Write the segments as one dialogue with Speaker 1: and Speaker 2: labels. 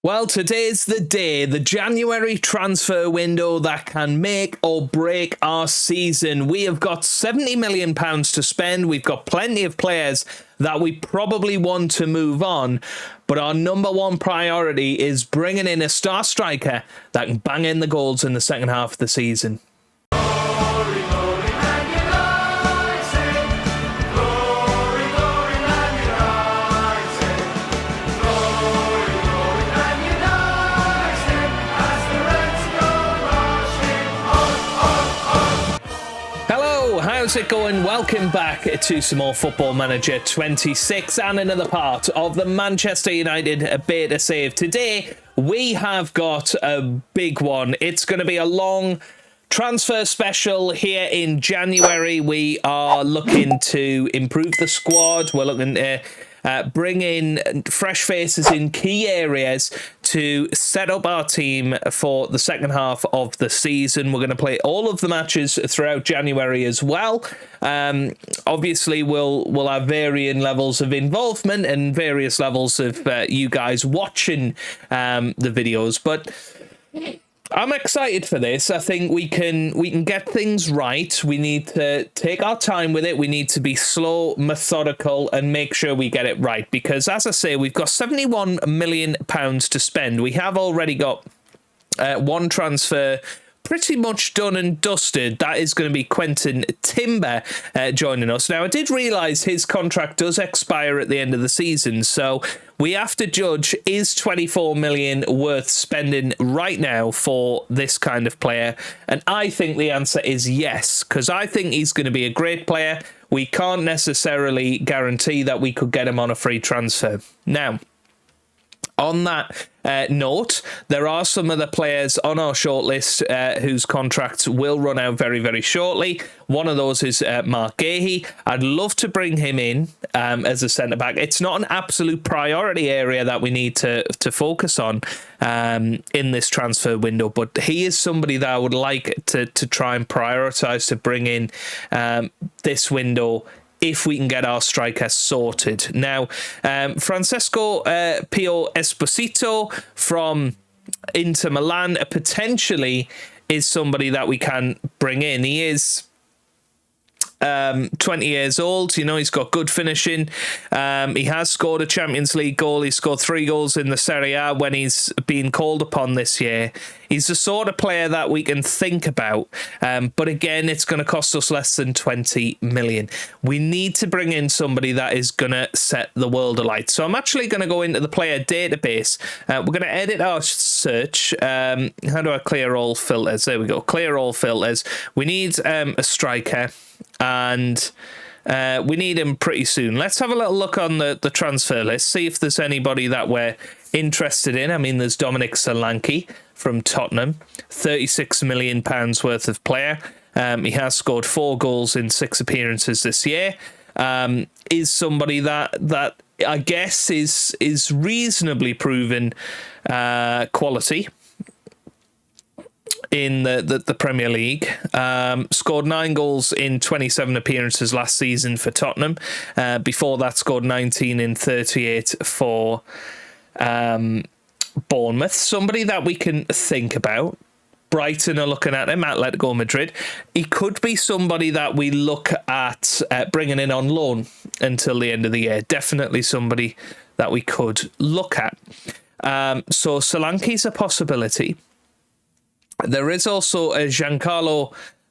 Speaker 1: Well, today's the day, the January transfer window that can make or break our season. We have got £70 million to spend. We've got plenty of players that we probably want to move on. But our number one priority is bringing in a star striker that can bang in the goals in the second half of the season. How's it going? Welcome back to some more Football Manager 26 and another part of the Manchester United beta save. Today, we have got a big one. It's going to be a long transfer special here in January. We are looking to improve the squad. We're looking to bring in fresh faces in key areas to set up our team for the second half of the season. We're going to play all of the matches throughout January as well. Obviously, we'll have varying levels of involvement and various levels of you guys watching the videos, but I'm excited for this. I think we can get things right. We need to take our time with it. We need to be slow, methodical, and make sure we get it right. Because, as I say, we've got £71 million to spend. We have already got one transfer pretty much done and dusted. That is going to be Quentin Timber joining us. Now, I did realise his contract does expire at the end of the season, so we have to judge, is 24 million worth spending right now for this kind of player? And I think the answer is yes, because I think he's going to be a great player. We can't necessarily guarantee that we could get him on a free transfer. Now, on that note, there are some other players on our shortlist whose contracts will run out very, very shortly. One of those is Mark Gahey. I'd love to bring him in as a centre-back. It's not an absolute priority area that we need to focus on in this transfer window, but he is somebody that I would like to try and prioritise to bring in this window if we can get our striker sorted. Now, Francesco Pio Esposito from Inter Milan potentially is somebody that we can bring in. He is 20 years old. You know, he's got good finishing. He has scored a Champions League goal. He scored 3 goals in the Serie A when he's been called upon this year. He's the sort of player that we can think about. But again, it's going to cost us less than 20 million. We need to bring in somebody that is going to set the world alight. So I'm actually going to go into the player database. We're going to edit our search. How do I clear all filters? There we go. Clear all filters. We need a striker. And we need him pretty soon. Let's have a little look on the transfer list, see if there's anybody that we're interested in. I mean, there's Dominic Solanke from Tottenham, £36 million worth of player. He has scored 4 goals in 6 appearances this year. Is somebody that I guess is reasonably proven quality in the Premier League. Scored 9 goals in 27 appearances last season for Tottenham. Before that, scored 19 in 38 for Bournemouth. Somebody that we can think about. Brighton are looking at him, Atletico Madrid. He could be somebody that we look at bringing in on loan until the end of the year. Definitely somebody that we could look at. So Solanke's a possibility. There is also a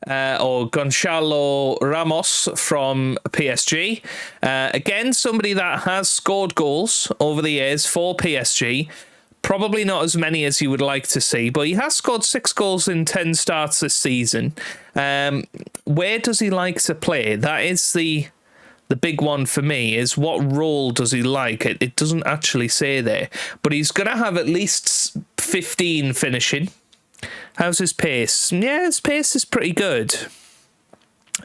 Speaker 1: Gonçalo Ramos from PSG. Again, somebody that has scored goals over the years for PSG. Probably not as many as you would like to see, but he has scored 6 goals in 10 starts this season. Where does he like to play? That is the big one for me, is what role does he like? It doesn't actually say there, but he's going to have at least 15 finishing. How's his pace? Yeah, his pace is pretty good.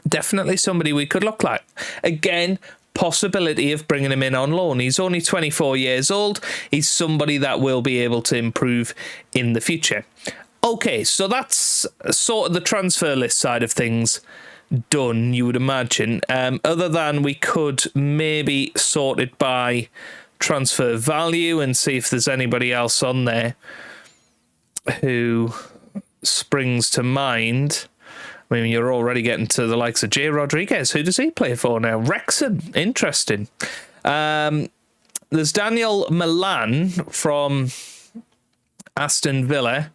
Speaker 1: Definitely somebody we could look like. Again, possibility of bringing him in on loan. He's only 24 years old. He's somebody that will be able to improve in the future. Okay, so that's sort of the transfer list side of things done, you would imagine. Other than we could maybe sort it by transfer value and see if there's anybody else on there who springs to mind. I mean, you're already getting to the likes of Jay Rodriguez. Who does he play for now? Wrexham. Interesting. There's Daniel Milan from Aston Villa.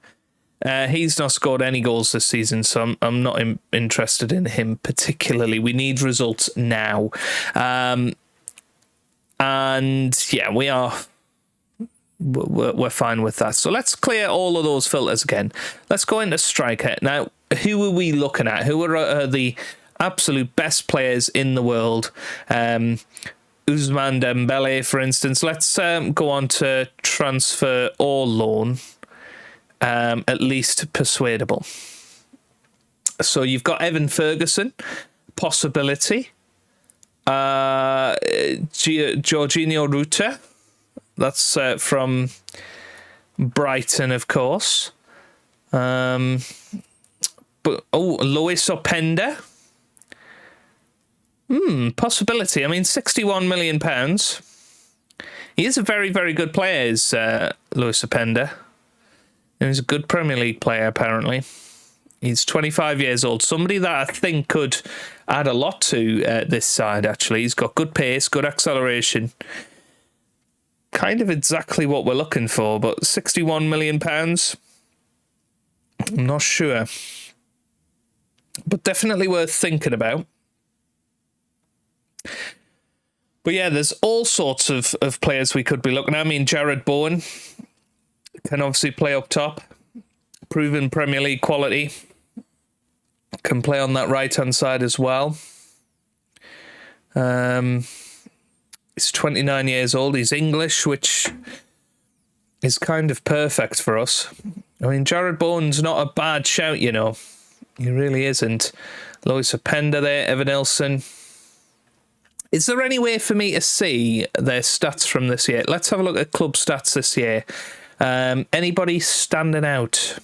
Speaker 1: He's not scored any goals this season, so I'm not interested in him particularly. We need results now. And yeah, we're fine with that. So let's clear all of those filters again. Let's go into striker. Now, who are we looking at? Who are the absolute best players in the world? Ousmane Dembele, for instance. Let's go on to transfer or loan. At least persuadable. So you've got Evan Ferguson, possibility. Jorginho Ruta, that's from Brighton, of course. Lois Openda. Possibility. I mean, £61 million. He is a very, very good player, is Lois Openda. He's a good Premier League player, apparently. He's 25 years old. Somebody that I think could add a lot to this side, actually. He's got good pace, good acceleration. Kind of exactly what we're looking for, but £61 million? I'm not sure. But definitely worth thinking about. But yeah, there's all sorts of players we could be looking at. I mean, Jared Bowen can obviously play up top. Proven Premier League quality. Can play on that right-hand side as well. He's 29 years old. He's English, which is kind of perfect for us. I mean, Jared Bowen's not a bad shout, you know. He really isn't. Lois Openda there, Evan Nilsson. Is there any way for me to see their stats from this year? Let's have a look at club stats this year. Anybody standing out?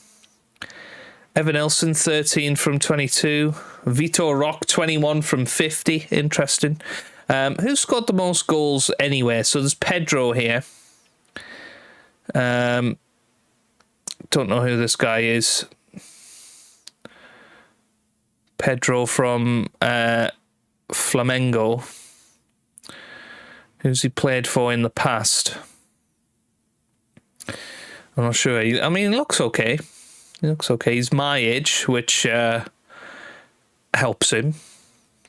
Speaker 1: Evan Nilsson, 13 from 22. Vitor Roque, 21 from 50. Interesting. Who scored the most goals anywhere? So there's Pedro here. Don't know who this guy is. Pedro from Flamengo. Who's he played for in the past? I'm not sure. I mean, he looks okay. He looks okay. He's my age, which helps him.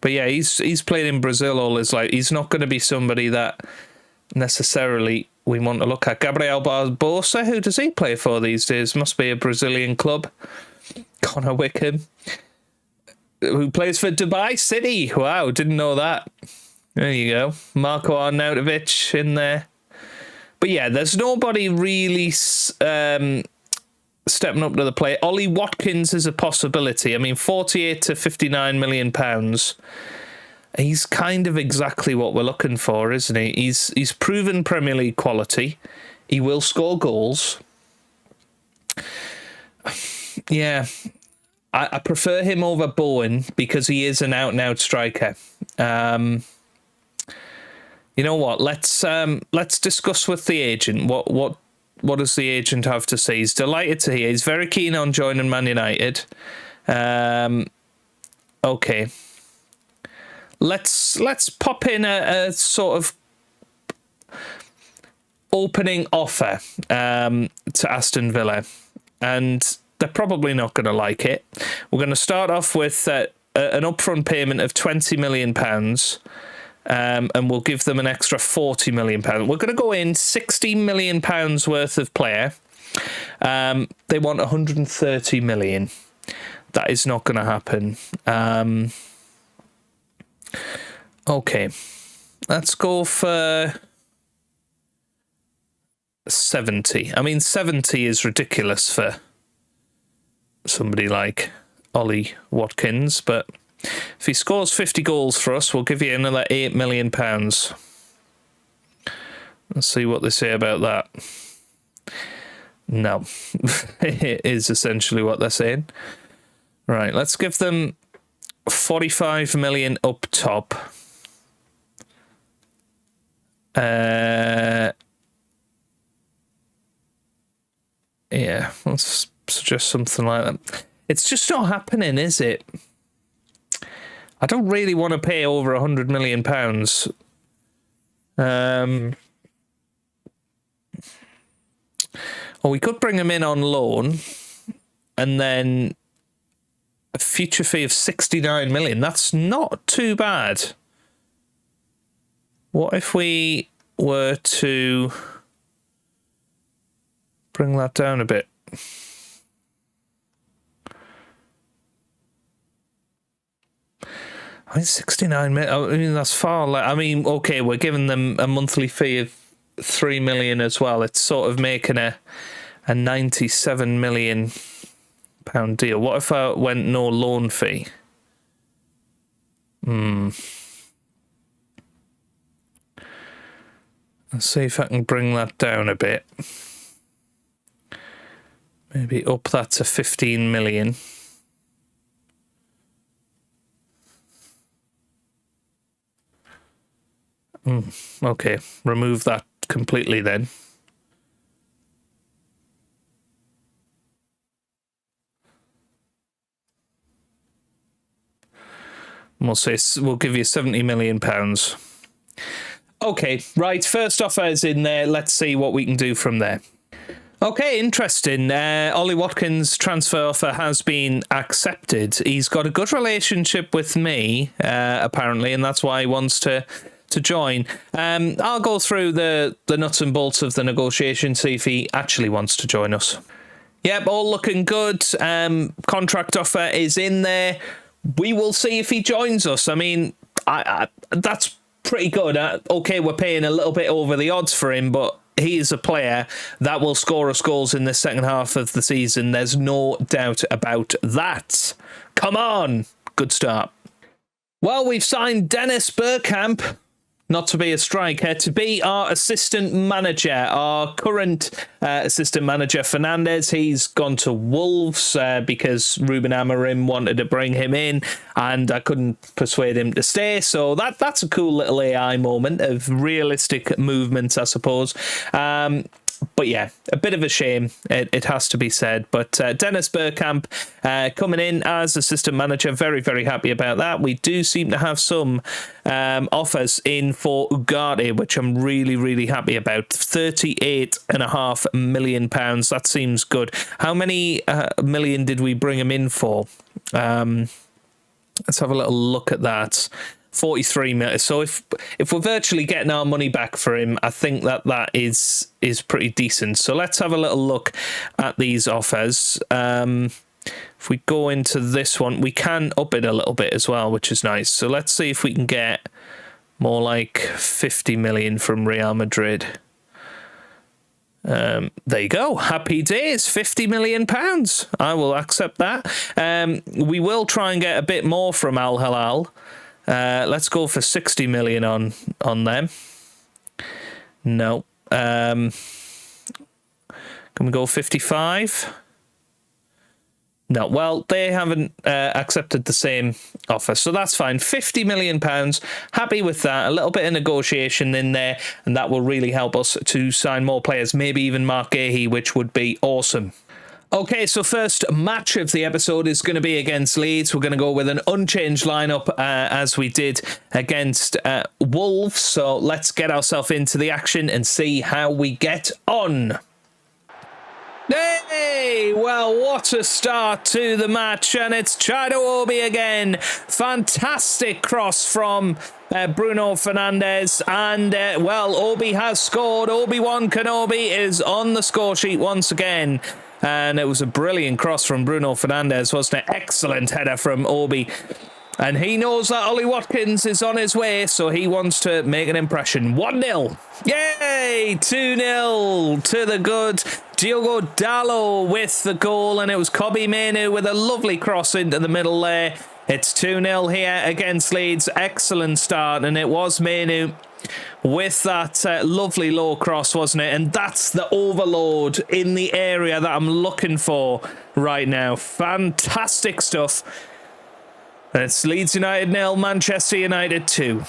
Speaker 1: But yeah, he's played in Brazil all his life. He's not going to be somebody that necessarily we want to look at. Gabriel Barbosa, who does he play for these days? Must be a Brazilian club. Connor Wickham, who plays for Dubai City. Wow, didn't know that. There you go. Marko Arnautovic in there. But yeah, there's nobody really stepping up to the plate. Ollie Watkins is a possibility. I mean, 48 to 59 million pounds. He's kind of exactly what we're looking for, isn't he? He's proven Premier League quality. He will score goals. Yeah, I prefer him over Bowen because he is an out-and-out striker. You know what? Let's discuss with the agent. What does the agent have to say? He's delighted to hear. He's very keen on joining Man United. Okay. Let's pop in a sort of opening offer to Aston Villa, and they're probably not going to like it. We're going to start off with an upfront payment of £20 million. And we'll give them an extra £40 million. We're going to go in £60 million worth of player. They want £130 million. That is not going to happen. Okay. Let's go for 70. I mean, 70 is ridiculous for somebody like Ollie Watkins, but if he scores 50 goals for us, we'll give you another £8 million. Let's see what they say about that. No. It is essentially what they're saying. Right, let's give them 45 million up top. Yeah, let's suggest something like that. It's just not happening, is it? I don't really want to pay over £100 million. Or we could bring him in on loan and then a future fee of 69 million. That's not too bad. What if we were to bring that down a bit? I mean, 69 million. I mean, that's far less. I mean, okay, we're giving them a monthly fee of 3 million as well. It's sort of making a 97 million pound deal. What if I went no loan fee? Let's see if I can bring that down a bit. Maybe up that to 15 million. Okay, remove that completely then. We'll say we'll give you £70 million. Okay, right, first offer is in there. Let's see what we can do from there. Okay, interesting. Ollie Watkins' transfer offer has been accepted. He's got a good relationship with me, apparently, and that's why he wants to join. I'll go through the nuts and bolts of the negotiation, see if he actually wants to join us. Yep, all looking good. Contract offer is in there. We will see if he joins us. I mean, that's pretty good. Okay, we're paying a little bit over the odds for him, but he is a player that will score us goals in the second half of the season. There's no doubt about that. Come on. Good start. Well, we've signed Dennis Bergkamp, not to be a striker, to be our assistant manager. Our current assistant manager, Fernandez, he's gone to Wolves because Ruben Amorim wanted to bring him in and I couldn't persuade him to stay. So that's a cool little AI moment of realistic movements, I suppose. But yeah, a bit of a shame, it has to be said. But Dennis Bergkamp coming in as assistant manager, very, very happy about that. We do seem to have some offers in for Ugarte, which I'm really, really happy about. £38.5 million. That seems good. How many million did we bring him in for? Let's have a little look at that. 43 million. So if we're virtually getting our money back for him, I think that is pretty decent. So let's have a little look at these offers. If we go into this one, we can up it a little bit as well, which is nice. So let's see if we can get more like 50 million from Real Madrid. There you go. Happy days. £50 million. I will accept that. We will try and get a bit more from Al Hilal. Let's go for 60 million on them. No. Can we go 55? No. Well, they haven't accepted the same offer, so that's fine. £50 million. Happy with that. A little bit of negotiation in there, and that will really help us to sign more players, maybe even Mark Gahey, which would be awesome. Okay, so first match of the episode is going to be against Leeds. We're going to go with an unchanged lineup as we did against Wolves. So let's get ourselves into the action and see how we get on. Hey, well, what a start to the match, and it's Chido Obi again. Fantastic cross from Bruno Fernandes, and well, Obi has scored. Obi-Wan Kenobi is on the score sheet once again. And it was a brilliant cross from Bruno Fernandes, wasn't it? Excellent header from Obi. And he knows that Ollie Watkins is on his way, so he wants to make an impression. 1-0. Yay! 2-0 to the good. Diogo Dalot with the goal, and it was Kobbie Mainoo with a lovely cross into the middle there. It's 2-0 here against Leeds. Excellent start, and it was Mainoo with that lovely low cross, wasn't it? And that's the overload in the area that I'm looking for right now. Fantastic stuff. It's Leeds United 0, Manchester United 2.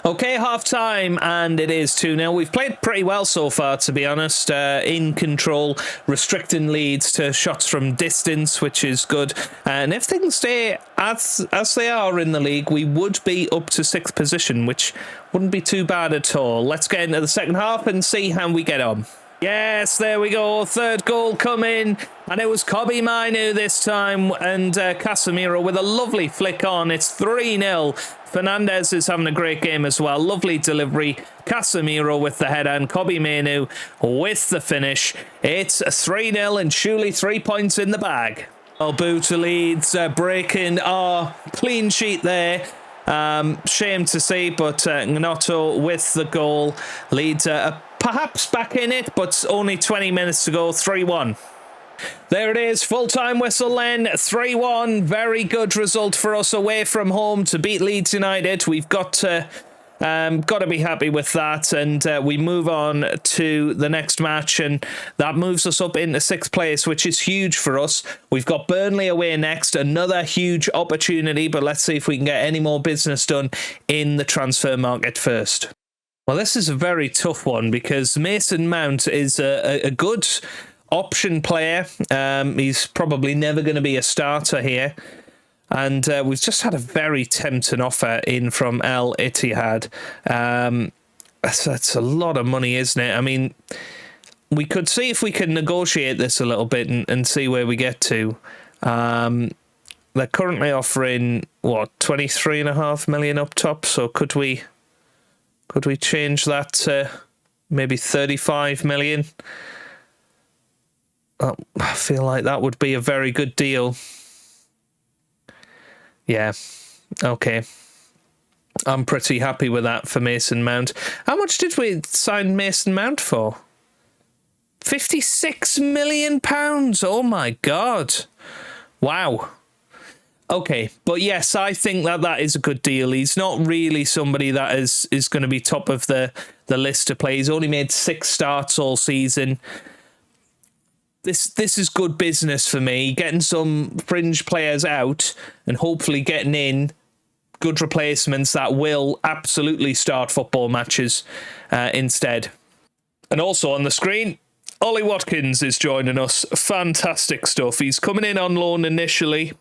Speaker 1: Okay, half-time, and it is 2-0. We've played pretty well so far, to be honest. In control, restricting Leeds to shots from distance, which is good. And if things stay as they are in the league, we would be up to 6th position, which wouldn't be too bad at all. Let's get into the second half and see how we get on. Yes, there we go. Third goal coming. And it was Kobbie Mainoo this time. And Casemiro with a lovely flick on. It's 3-0. Fernandes is having a great game as well. Lovely delivery. Casemiro with the header and Kobbie Mainoo with the finish. It's 3-0 and surely 3 points in the bag. Well, boo to Leeds, breaking our clean sheet there. Shame to see, but Gnotto with the goal. Leeds perhaps back in it, but only 20 minutes to go. 3-1. There it is, full-time whistle then, 3-1. Very good result for us away from home to beat Leeds United. We've got to be happy with that, and we move on to the next match, and that moves us up into 6th place, which is huge for us. We've got Burnley away next, another huge opportunity, but let's see if we can get any more business done in the transfer market first. Well, this is a very tough one because Mason Mount is a good option player. He's probably never going to be a starter here. And we've just had a very tempting offer in from Al Ittihad. That's a lot of money, isn't it? I mean, we could see if we can negotiate this a little bit and see where we get to. They're currently offering, 23.5 million up top. So could we change that to maybe 35 million? I feel like that would be a very good deal. Yeah, okay. I'm pretty happy with that for Mason Mount. How much did we sign Mason Mount for? £56 million. Oh my God. Wow. Okay, but yes, I think that is a good deal. He's not really somebody that is going to be top of the list to play. He's only made 6 starts all season. This is good business for me, getting some fringe players out and hopefully getting in good replacements that will absolutely start football matches instead. And also on the screen, Ollie Watkins is joining us. Fantastic stuff. He's coming in on loan initially.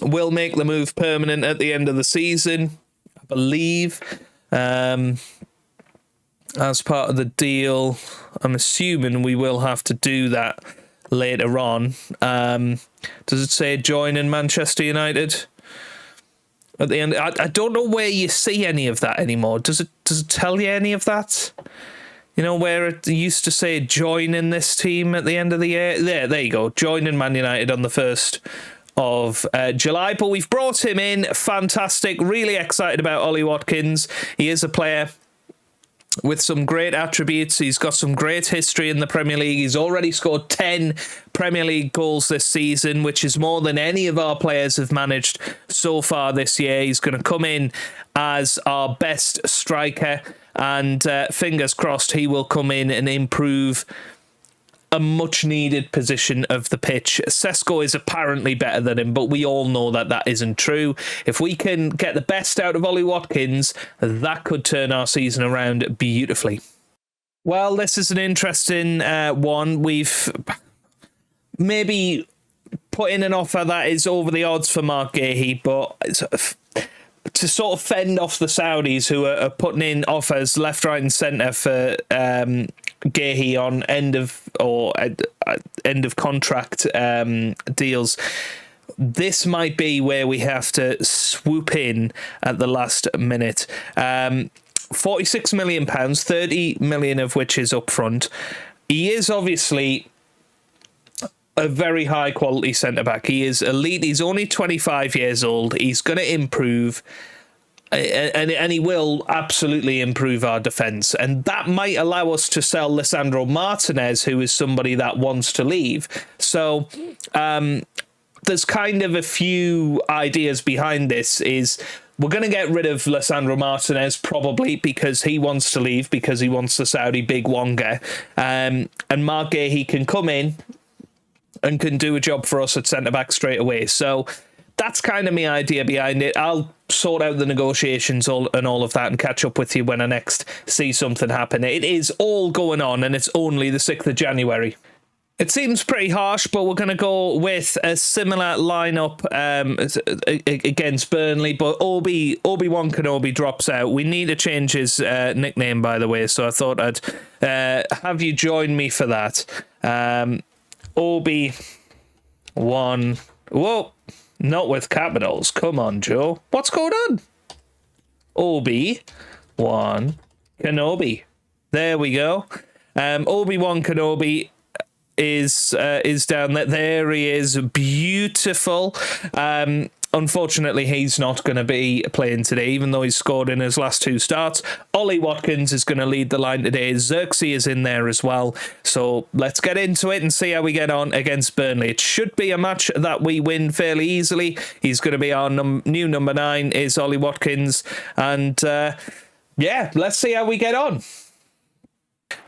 Speaker 1: Will make the move permanent at the end of the season, I believe. As part of the deal, I'm assuming we will have to do that later on. Does it say join in Manchester United at the end? I don't know where you see any of that anymore. Does it tell you any of that? You know, where it used to say join in this team at the end of the year? There you go. Join in Man United on the 1st of July. But we've brought him in. Fantastic. Really excited about Ollie Watkins. He is a player with some great attributes. He's got some great history in the Premier League. He's already scored 10 Premier League goals this season, which is more than any of our players have managed so far this year. He's going to come in as our best striker, and fingers crossed he will come in and improve a much-needed position of the pitch. Sesko is apparently better than him, but we all know that isn't true. If we can get the best out of Ollie Watkins, that could turn our season around beautifully. Well, this is an interesting one. We've maybe put in an offer that is over the odds for Mark Gahey, but to sort of fend off the Saudis who are putting in offers left, right and centre for Gahey on end of contract deals. This might be where we have to swoop in at the last minute. £46 million, 30 million of which is upfront. He is obviously a very high quality centre back. He is elite. He's only 25 years old. He's going to improve. And he will absolutely improve our defence. And that might allow us to sell Lisandro Martinez, who is somebody that wants to leave. So there's kind of a few ideas behind this. Is we're going to get rid of Lisandro Martinez probably because he wants to leave, because he wants the Saudi big Wonga. And Mark Gahey can come in and can do a job for us at centre-back straight away. So that's kind of my idea behind it. I'll sort out the negotiations and all of that and catch up with you when I next see something happen. It is all going on, and it's only the 6th of January. It seems pretty harsh, but we're going to go with a similar lineup against Burnley, but Obi-Wan Kenobi drops out. We need to change his nickname, by the way, so I thought I'd have you join me for that. Obi-Wan... Whoa! Not with capitals. Come on, Joe. What's going on? Obi-Wan Kenobi. There we go. Obi-Wan Kenobi is down there. There he is. Beautiful. Unfortunately, he's not going to be playing today, even though he's scored in his last 2 starts. Ollie Watkins is going to lead the line today. Xerxes is in there as well. So let's get into it and see how we get on against Burnley. It should be a match that we win fairly easily. He's going to be our new number 9 is Ollie Watkins. And yeah, let's see how we get on.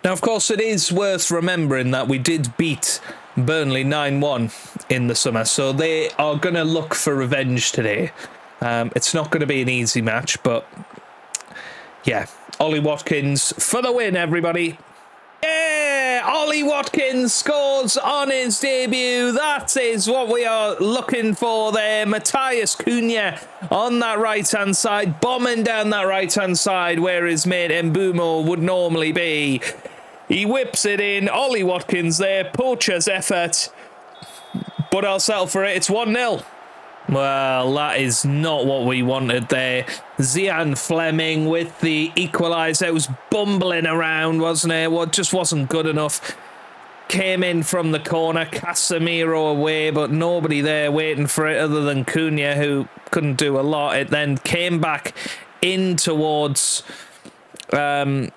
Speaker 1: Now, of course, it is worth remembering that we did beat Burnley 9-1 in the summer, so they are going to look for revenge today. It's not going to be an easy match, but yeah, Ollie Watkins for the win, everybody. Yeah, Ollie Watkins scores on his debut. That is what we are looking for there. Matthias Cunha on that right-hand side, bombing down that right-hand side where his mate Mbumo would normally be. He whips it in. Ollie Watkins there. Poacher's effort. But I'll settle for it. It's 1-0. Well, that is not what we wanted there. Zian Fleming with the equaliser. It was bumbling around, wasn't it? Well, it just wasn't good enough. Came in from the corner. Casemiro away, but nobody there waiting for it other than Cunha, who couldn't do a lot. It then came back in towards... the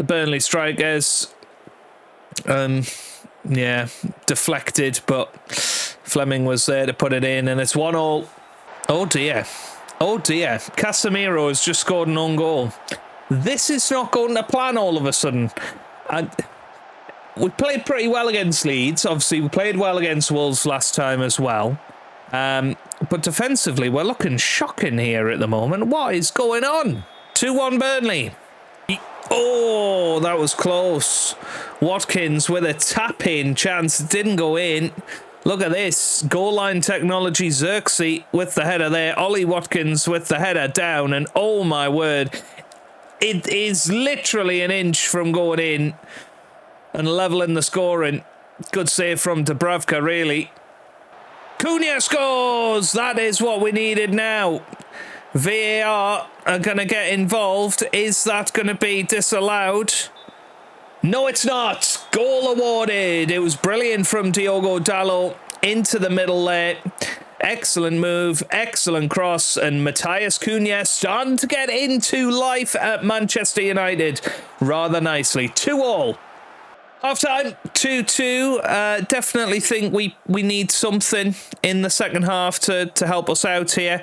Speaker 1: Burnley strikers, yeah, deflected, but Fleming was there to put it in, and it's 1-1. Oh dear. Oh dear. Casemiro has just scored an own goal. This is not going to plan all of a sudden. And we played pretty well against Leeds. Obviously, we played well against Wolves last time as well. But defensively, we're looking shocking here at the moment. What is going on? 2-1 Burnley. Oh, that was close. Watkins with a tap-in chance. Didn't go in. Look at this. Goal line technology. Xerxes with the header there. Ollie Watkins with the header down. And oh my word. It is literally an inch from going in and levelling the scoring. Good save from Dubravka, really. Cunha scores. That is what we needed now. VAR are going to get involved. Is that going to be disallowed? No, it's not. Goal awarded. It was brilliant from Diogo Dalot into the middle there. Excellent move, excellent cross, and Matthias Cunha starting to get into life at Manchester United rather nicely. 2-2. Half-time, 2-2. Definitely think we need something in the second half to help us out here.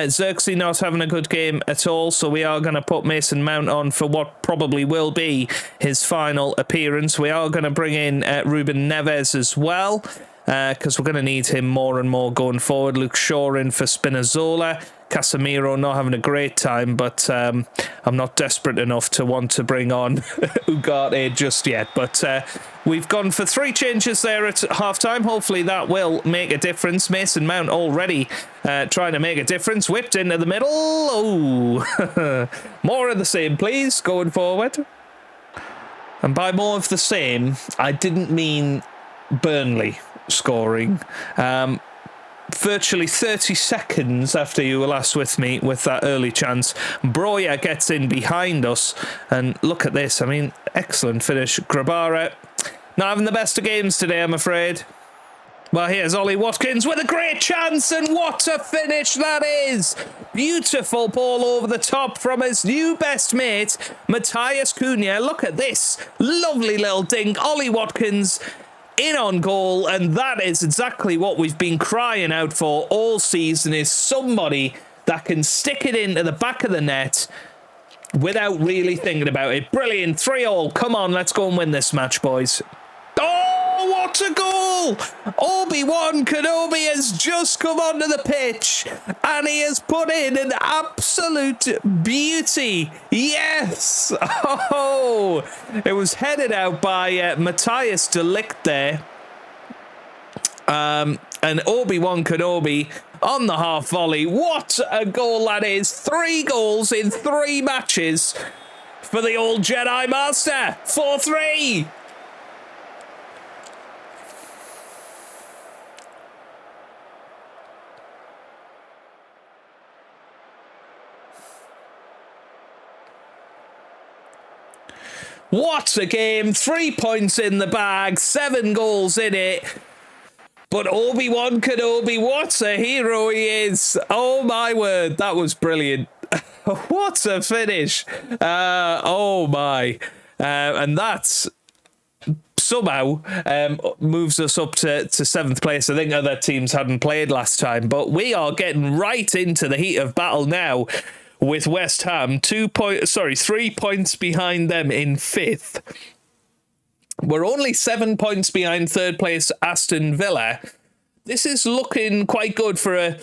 Speaker 1: Xerxes not having a good game at all, so we are going to put Mason Mount on for what probably will be his final appearance. We are going to bring in Ruben Neves as well, because we're going to need him more and more going forward. Luke Shaw in for Spinazzola. Casemiro not having a great time, but I'm not desperate enough to want to bring on Ugarte just yet. But we've gone for 3 changes there at half-time. Hopefully that will make a difference. Mason Mount already trying to make a difference. Whipped into the middle. Oh, more of the same, please, going forward. And by more of the same, I didn't mean Burnley scoring. Virtually 30 seconds after you were last with me with that early chance, Broya gets in behind us, and look at this. I mean, excellent finish. Grabara not having the best of games today, I'm afraid. Well, here's Ollie Watkins with a great chance, and what a finish that is. Beautiful ball over the top from his new best mate, Matthias Cunha. Look at this. Lovely little dink. Ollie Watkins in on goal, and that is exactly what we've been crying out for all season, is somebody that can stick it into the back of the net without really thinking about it. Brilliant. 3-3. Come on, let's go and win this match, boys. Oh, what What a goal! Obi-Wan Kenobi has just come onto the pitch and he has put in an absolute beauty. Yes! Oh! It was headed out by Matthias de Ligt there. And Obi-Wan Kenobi on the half volley. What a goal that is. 3 goals in 3 matches for the old Jedi Master. 4-3. What a game. 3 points in the bag, 7 goals in it. But Obi-Wan Kenobi, what a hero he is. Oh my word, that was brilliant. What a finish. Oh my. And that's somehow moves us up to 7th place. I think other teams hadn't played last time, but we are getting right into the heat of battle now with West Ham 3 points behind them in 5th. We're only 7 points behind 3rd place Aston Villa. This is looking quite good for a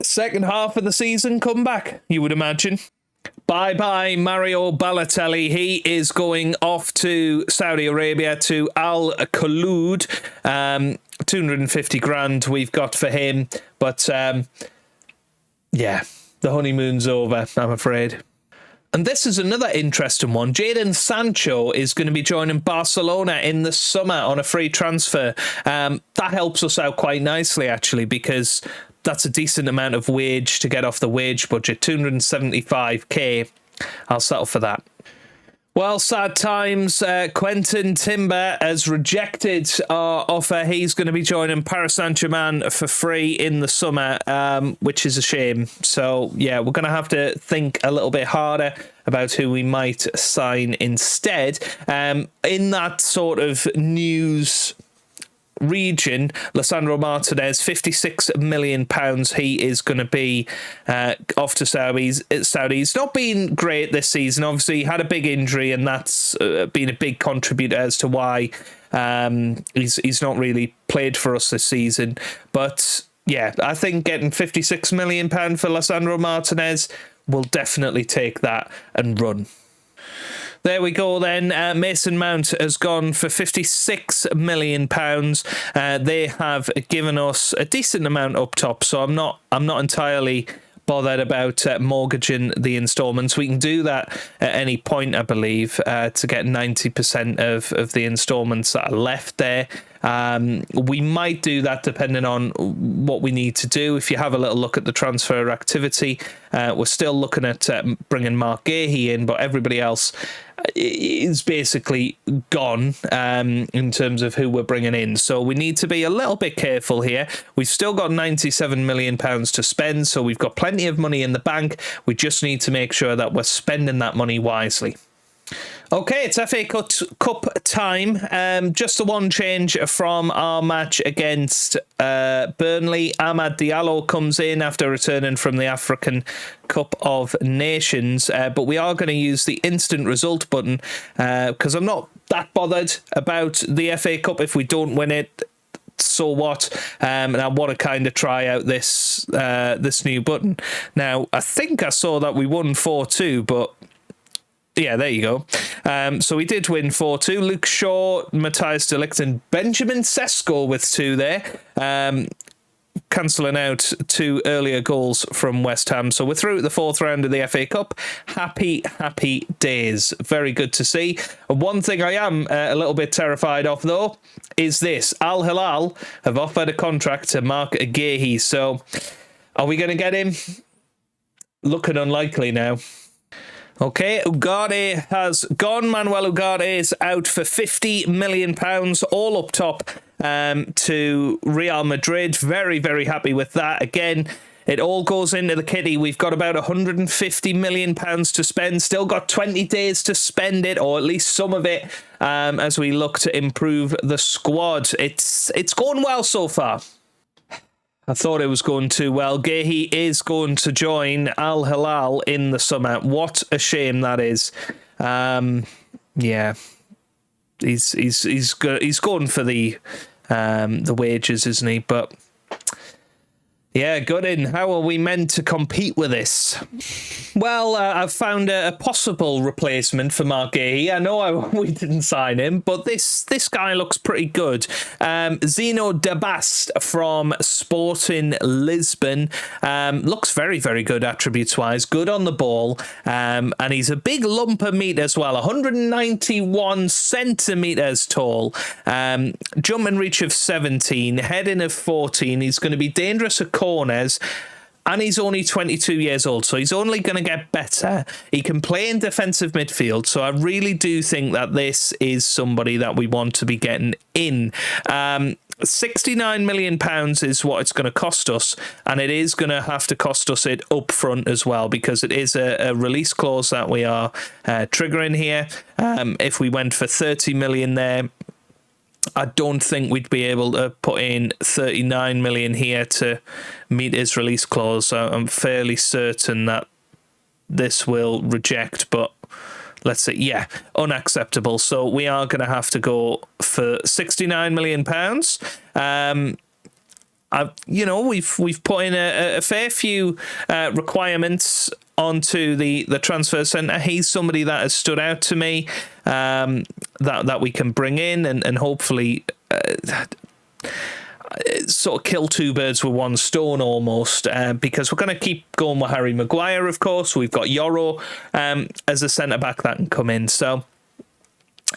Speaker 1: second half of the season comeback, you would imagine. Bye-bye Mario Balotelli. He is going off to Saudi Arabia to Al Khaloud. 250 grand we've got for him. But, yeah, the honeymoon's over, I'm afraid. And this is another interesting one. Jadon Sancho is going to be joining Barcelona in the summer on a free transfer. That helps us out quite nicely, actually, because that's a decent amount of wage to get off the wage budget. 275k. I'll settle for that. Well, sad times. Quentin Timber has rejected our offer. He's going to be joining Paris Saint-Germain for free in the summer, which is a shame. So, yeah, we're going to have to think a little bit harder about who we might sign instead. In that sort of news region, Lisandro Martinez, £56 million. He is going to be off to Saudi. He's not been great this season. Obviously, he had a big injury, and that's been a big contributor as to why he's not really played for us this season. But yeah, I think getting £56 million for Lisandro Martinez will definitely take that and run. There we go then. Mason Mount has gone for £56 million. They have given us a decent amount up top, so I'm not entirely bothered about mortgaging the instalments. We can do that at any point, I believe, to get 90% of the instalments that are left there. We might do that depending on what we need to do. If you have a little look at the transfer activity, we're still looking at bringing Mark Gahey in, but everybody else is basically gone in terms of who we're bringing in. So we need to be a little bit careful here. We've still got £97 million to spend, so we've got plenty of money in the bank. We just need to make sure that we're spending that money wisely. Okay, it's FA Cup time. Just the one change from our match against Burnley. Amad Diallo comes in after returning from the African Cup of Nations. But we are going to use the instant result button because I'm not that bothered about the FA Cup if we don't win it. So what? And I want to kind of try out this new button. Now, I think I saw that we won 4-2, but yeah, there you go. So we did win 4-2. Luke Shaw, Matthias de Ligt and Benjamin Sesko with 2 there. Cancelling out 2 earlier goals from West Ham. So we're through the 4th round of the FA Cup. Happy days. Very good to see. And one thing I am a little bit terrified of, though, is this. Al Hilal have offered a contract to Mark Gahey. So are we going to get him? Looking unlikely now. Okay, Ugarte has gone. Manuel Ugarte is out for £50 million, all up top to Real Madrid. Very, very happy with that. Again, it all goes into the kitty. We've got about £150 million to spend. Still got 20 days to spend it, or at least some of it, as we look to improve the squad. It's going well so far. I thought it was going too well. Gahey is going to join Al Hilal in the summer. What a shame that is. Yeah. he's going for the wages, isn't he? But yeah, Gooden, how are we meant to compete with this? Well, I've found a possible replacement for Mark Gahey. I know we didn't sign him, but this guy looks pretty good. Zeno Dabast from Sporting Lisbon. Looks very, very good attributes-wise. Good on the ball. And he's a big lump of meat as well. 191 centimetres tall. Jumping reach of 17. Heading of 14. He's going to be dangerous at corners, and he's only 22 years old, so he's only going to get better. He can play in defensive midfield, so I really do think that this is somebody that we want to be getting in. £69 million is what it's going to cost us, and it is going to have to cost us it up front as well, because it is a release clause that we are triggering here. If we went for 30 million there, I don't think we'd be able to put in 39 million here to meet his release clause. So I'm fairly certain that this will reject, but let's see. Yeah, unacceptable. So we are going to have to go for £69 million. We've put in a fair few requirements onto the transfer centre. He's somebody that has stood out to me, that we can bring in and hopefully sort of kill two birds with one stone almost, because we're going to keep going with Harry Maguire, of course. We've got Yoro as a centre-back that can come in. So,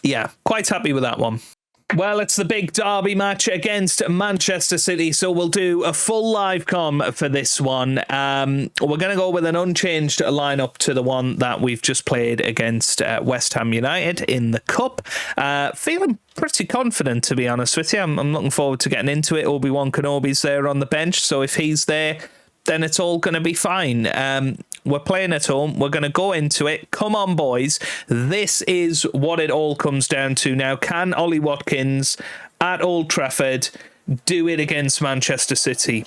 Speaker 1: yeah, quite happy with that one. Well, it's the big derby match against Manchester City, so we'll do a full live com for this one. We're going to go with an unchanged lineup to the one that we've just played against West Ham United in the Cup. Feeling pretty confident, to be honest with you. I'm looking forward to getting into it. Obi-Wan Kenobi's there on the bench, so if he's there, then it's all going to be fine. We're playing at home. We're going to go into it. Come on, boys. This is what it all comes down to now. Can Ollie Watkins at Old Trafford do it against Manchester City?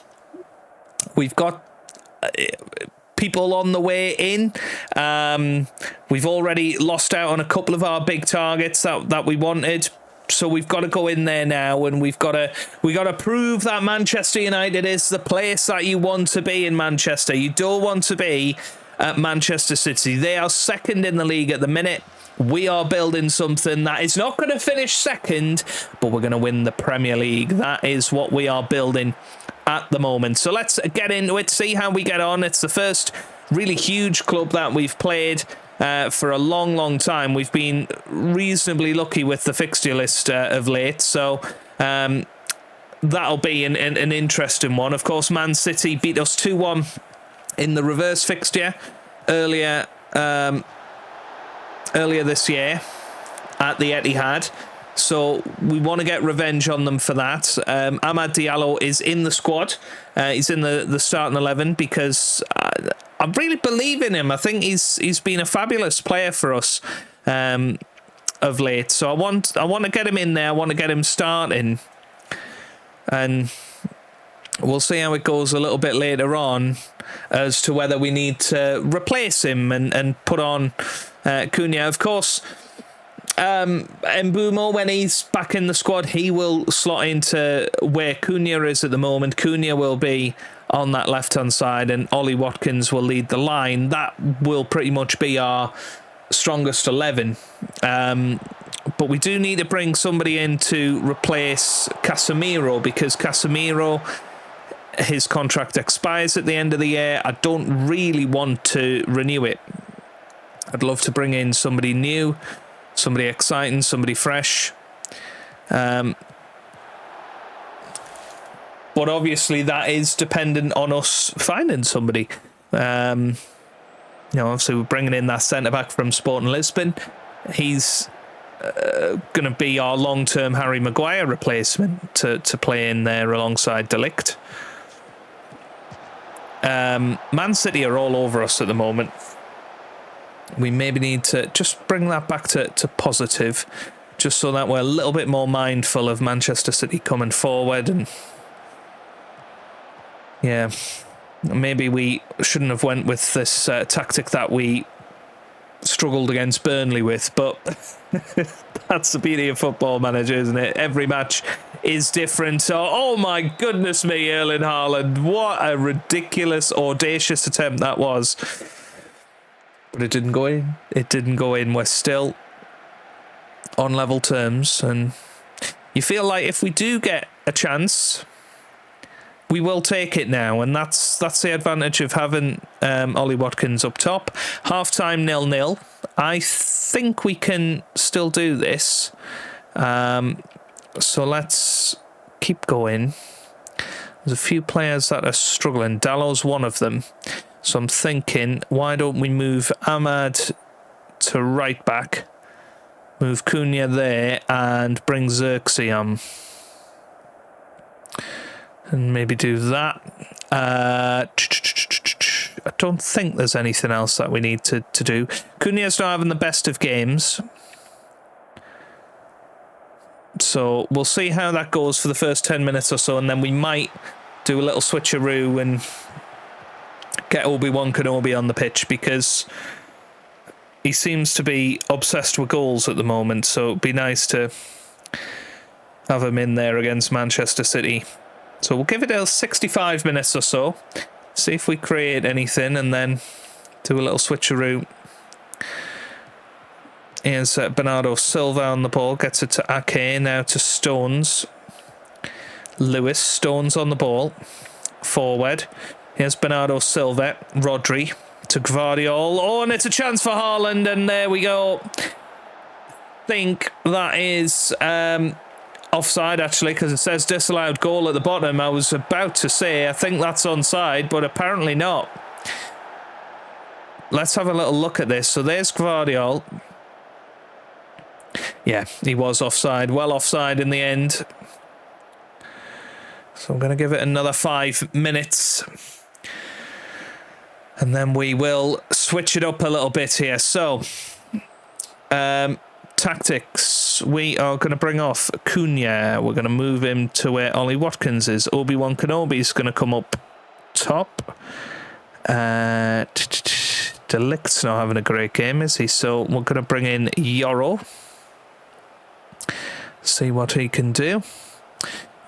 Speaker 1: We've got people on the way in. We've already lost out on a couple of our big targets that we wanted. So we've got to go in there now, and we got to prove that Manchester United is the place that you want to be in Manchester. You don't want to be at Manchester City. They are second in the league at the minute. We are building something that is not going to finish second, but we're going to win the Premier League. That is what we are building at the moment. So let's get into it, see how we get on. It's the first really huge club that we've played for a long, long time. We've been reasonably lucky with the fixture list of late, so that'll be an interesting one. Of course, Man City beat us 2-1 in the reverse fixture earlier this year at the Etihad, so we want to get revenge on them for that. Amad Diallo is in the squad. He's in the starting 11 because I really believe in him. I think he's been a fabulous player for us of late. So I want to get him in there. I want to get him starting, and we'll see how it goes a little bit later on as to whether we need to replace him and put on Cunha. Of course, Mbumo, when he's back in the squad, he will slot into where Cunha is at the moment. Cunha will be on that left-hand side, and Ollie Watkins will lead the line. That will pretty much be our strongest 11. But we do need to bring somebody in to replace Casemiro, because Casemiro, his contract expires at the end of the year. I don't really want to renew it. I'd love to bring in somebody new, somebody exciting, somebody fresh. But obviously that is dependent on us finding somebody. Obviously we're bringing in that centre-back from Sporting Lisbon. He's going to be our long-term Harry Maguire replacement to play in there alongside De Ligt. Man City are all over us at the moment. We maybe need to just bring that back to positive, just so that we're a little bit more mindful of Manchester City coming forward. And yeah, maybe we shouldn't have went with this tactic that we struggled against Burnley with, but that's the beauty of Football Manager, isn't it? Every match is different. So, oh my goodness me, Erling Haaland. What a ridiculous, audacious attempt that was. But it didn't go in. It didn't go in. We're still on level terms, and you feel like if we do get a chance, we will take it now, and that's the advantage of having Ollie Watkins up top. Half-time 0-0. I think we can still do this. So let's keep going. There's a few players that are struggling. Dallow's one of them. So I'm thinking, why don't we move Ahmad to right back, move Cunha there, and bring Xerxes on. And maybe do that. I don't think there's anything else that we need to do. Cunha's not having the best of games. So we'll see how that goes for the first 10 minutes or so, and then we might do a little switcheroo and get Obi-Wan Kenobi on the pitch, because he seems to be obsessed with goals at the moment, so it'd be nice to have him in there against Manchester City. So we'll give it 65 minutes or so, see if we create anything, and then do a little switcheroo. Here's Bernardo Silva on the ball, gets it to Ake, now to Stones. Lewis, Stones on the ball, forward. Here's Bernardo Silva, Rodri to Gvardiol. Oh, and it's a chance for Haaland, and there we go. I think that is offside, actually, because it says disallowed goal at the bottom. I was about to say, I think that's onside, but apparently not. Let's have a little look at this. So there's Gvardiol. Yeah, he was offside. Well offside in the end. So I'm going to give it another 5 minutes. And then we will switch it up a little bit here. So, tactics. We are going to bring off Cunha. We're going to move him to where Ollie Watkins is. Obi-Wan Kenobi is going to come up top. Delict's not having a great game, is he? So we're going to bring in Yoro. See what he can do.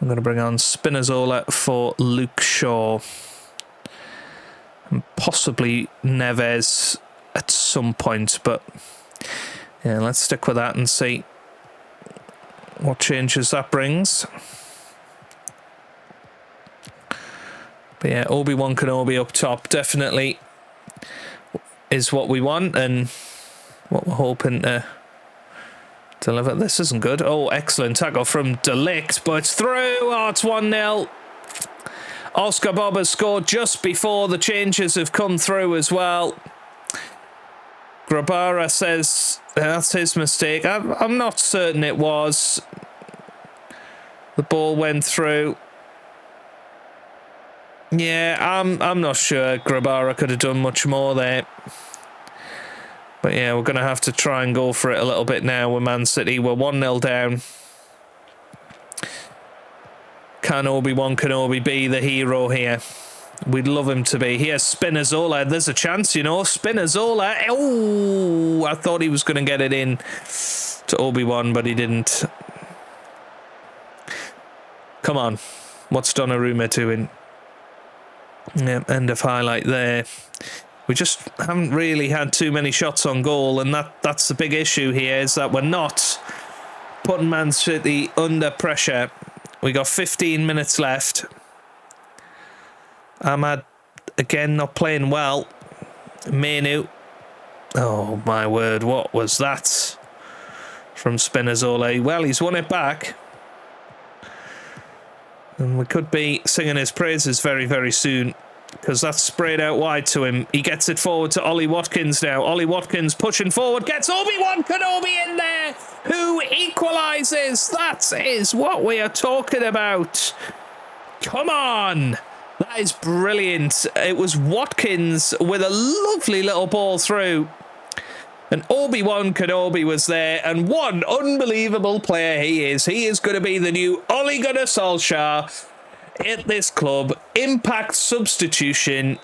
Speaker 1: I'm going to bring on Spinazzola for Luke Shaw. And possibly Neves at some point, but yeah, let's stick with that and see what changes that brings. But yeah, Obi-Wan Kenobi up top definitely is what we want and what we're hoping to deliver. This isn't good. Oh, excellent tackle from Delict, but it's through. Oh, it's 1-0. Oscar Bob has scored just before the changes have come through as well. Grabara says that's his mistake. I'm not certain it was. The ball went through. Yeah, I'm not sure Grabara could have done much more there. But yeah, we're going to have to try and go for it a little bit now with Man City. We're 1-0 down. Can Obi-Wan Kenobi be the hero here? We'd love him to be. Here's Spinazzola. There's a chance, you know. Spinazzola. Oh, I thought he was going to get it in to Obi-Wan, but he didn't. Come on. What's Donnarumma doing? Yeah, end of highlight there. We just haven't really had too many shots on goal, and that's the big issue here, is that we're not putting Man City under pressure. We got 15 minutes left. Ahmad, again, not playing well. Menu. Oh, my word, what was that from Spinazzola? Well, he's won it back. And we could be singing his praises very, very soon, because that's sprayed out wide to him. He gets it forward to Ollie Watkins now. Ollie Watkins pushing forward, gets Obi-Wan Kenobi in there, who equalises. That is what we are talking about. Come on. That is brilliant. It was Watkins with a lovely little ball through. And Obi-Wan Kenobi was there, and what an unbelievable player he is. He is going to be the new Ole Gunnar Solskjaer at this club. Impact substitution.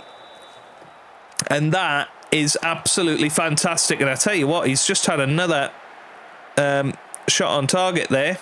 Speaker 1: And that is absolutely fantastic. And I tell you what, he's just had another shot on target there.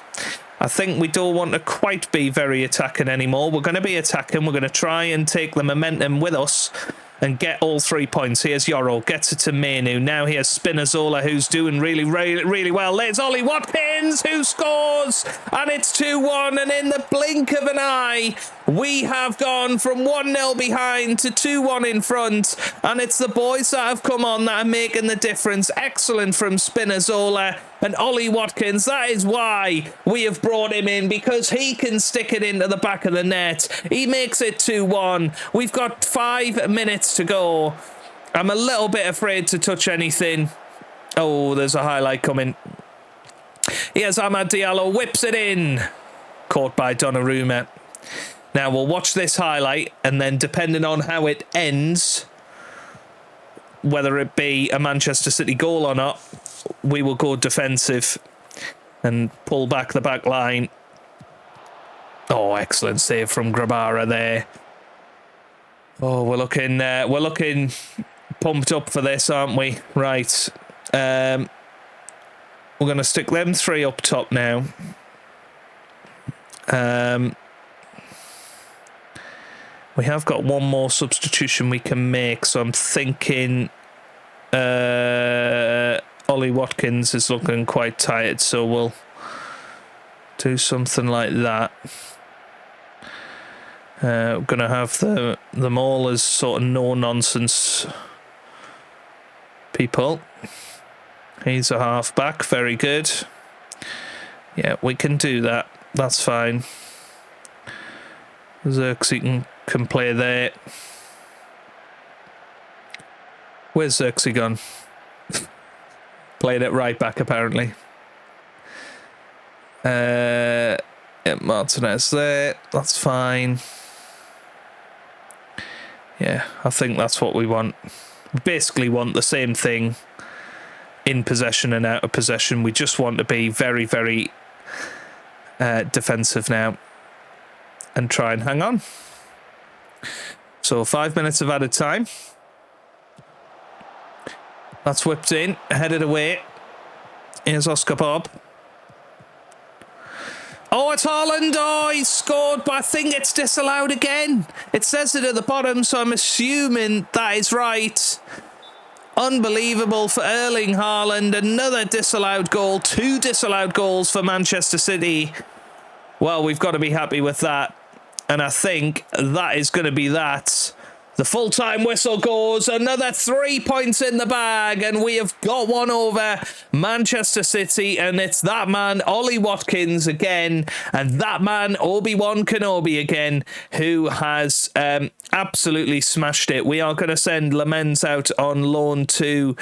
Speaker 1: I think we don't want to quite be very attacking anymore. We're going to be attacking. We're going to try and take the momentum with us and get all 3 points. Here's Yoro, gets it to Manu. Now here's Spinazzola, who's doing really well. There's Ollie Watkins, who scores, and it's 2-1, and in the blink of an eye, we have gone from 1-0 behind to 2-1 in front, and it's the boys that have come on that are making the difference. Excellent from Spinazzola and Ollie Watkins. That is why we have brought him in, because he can stick it into the back of the net. He makes it 2-1. We've got 5 minutes to go. I'm a little bit afraid to touch anything. Oh, there's a highlight coming. Here's Amad Diallo, whips it in. Caught by Donnarumma. Now we'll watch this highlight, and then depending on how it ends, whether it be a Manchester City goal or not, we will go defensive and pull back the back line. Oh, excellent save from Grabara there. Oh, we're looking pumped up for this, aren't we? Right. We're going to stick them 3 up top now. We have got one more substitution we can make, so I'm thinking Ollie Watkins is looking quite tired, so we'll do something like that. We're going to have them all as sort of no-nonsense people. He's a half-back, very good. Yeah, we can do that. That's fine. Xerxes can play there. Where's Xerxes gone? Playing it right back, apparently. Yeah, Martinez there. That's fine. Yeah, I think that's what we want. We basically want the same thing in possession and out of possession. We just want to be very, very defensive now and try and hang on. So 5 minutes of added time. That's whipped in, headed away. Here's Oscar Bob. Oh, it's Haaland. Oh, he's scored, but I think it's disallowed again. It says it at the bottom, so I'm assuming that is right. Unbelievable for Erling Haaland. Another disallowed goal. 2 disallowed goals for Manchester City. Well, we've got to be happy with that. And I think that is going to be that. The full-time whistle goes. Another 3 points in the bag. And we have got one over Manchester City. And it's that man, Ollie Watkins, again. And that man, Obi-Wan Kenobi, again, who has absolutely smashed it. We are going to send Lamens out on loan to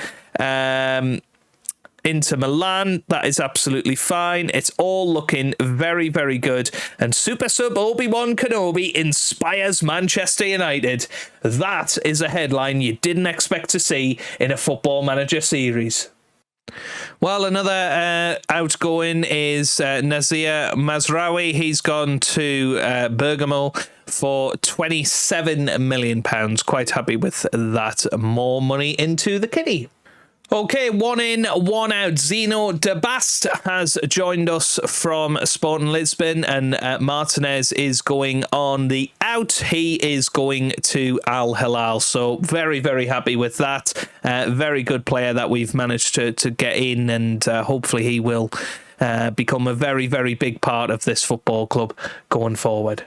Speaker 1: Inter Milan. That is absolutely fine. It's all looking very, very good. And Super Sub Obi-Wan Kenobi inspires Manchester United. That is a headline you didn't expect to see in a Football Manager series. Well, another outgoing is Nazir Mazraoui. He's gone to Bergamo for £27 million. Quite happy with that. More money into the kitty. Okay, 1 in, 1 out. Zeno de Bast has joined us from Sporting Lisbon, and Martinez is going on the out. He is going to Al Hilal, so very, very happy with that. Very good player that we've managed to get in, and hopefully he will become a very, very big part of this football club going forward.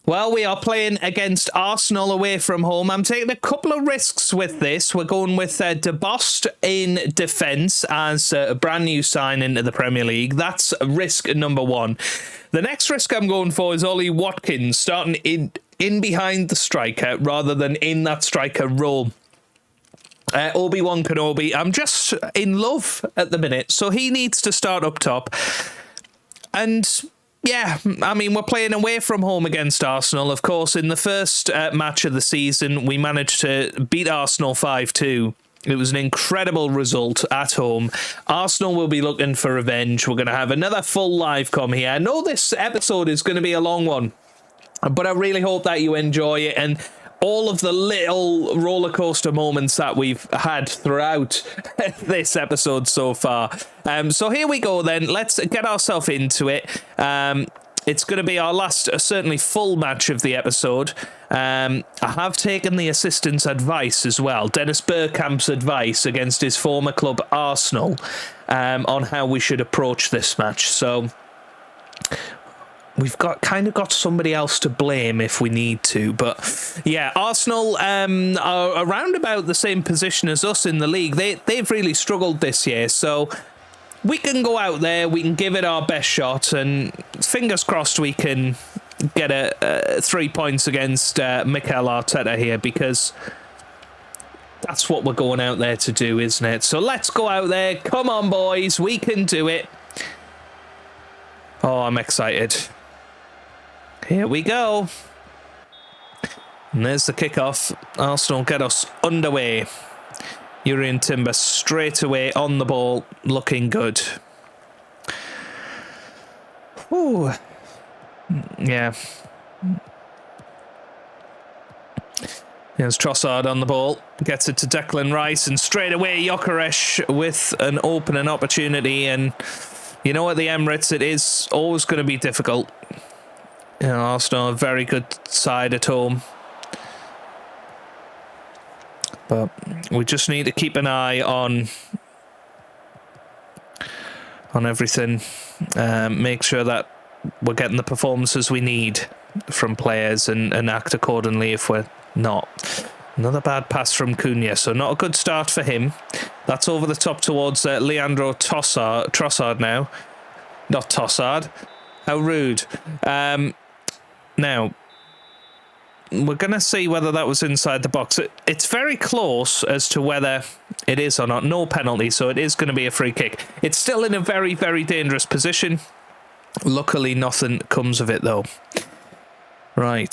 Speaker 1: Well, we are playing against Arsenal away from home. I'm taking a couple of risks with this. We're going with De Bost in defence as a brand new sign into the Premier League. That's risk number 1. The next risk I'm going for is Ollie Watkins starting in behind the striker rather than in that striker role. Obi-Wan Kenobi, I'm just in love at the minute, so he needs to start up top. And yeah, I mean, we're playing away from home against Arsenal. Of course, in the first match of the season, we managed to beat Arsenal 5-2. It was an incredible result at home. Arsenal will be looking for revenge. We're going to have another full live come here. I know this episode is going to be a long one, but I really hope that you enjoy it. And all of the little roller coaster moments that we've had throughout this episode so far. So here we go then. Let's get ourselves into it. It's going to be our last, certainly full match of the episode. I have taken the assistant's advice as well, Dennis Bergkamp's advice against his former club Arsenal, on how we should approach this match. So we've got somebody else to blame if we need to. But yeah, Arsenal are around about the same position as us in the league. They've really struggled this year, so we can go out there, we can give it our best shot, and fingers crossed we can get a 3 points against Mikel Arteta here, because that's what we're going out there to do, isn't it? So let's go out there. Come on, boys. We can do it. Oh, I'm excited. Here we go. And there's the kickoff. Arsenal get us underway. Urian Timber straight away on the ball, looking good. Ooh. Yeah. Here's Trossard on the ball. Gets it to Declan Rice, and straight away Gyökeres with an opening opportunity. And you know, at the Emirates, it is always going to be difficult. You know, Arsenal a very good side at home. But we just need to keep an eye on everything. Make sure that we're getting the performances we need from players, and act accordingly if we're not. Another bad pass from Cunha, so not a good start for him. That's over the top towards Leandro Trossard now. Not Tossard. How rude. Now, we're going to see whether that was inside the box. It's very close as to whether it is or not. No penalty, so it is going to be a free kick. It's still in a very, very dangerous position. Luckily, nothing comes of it, though. Right.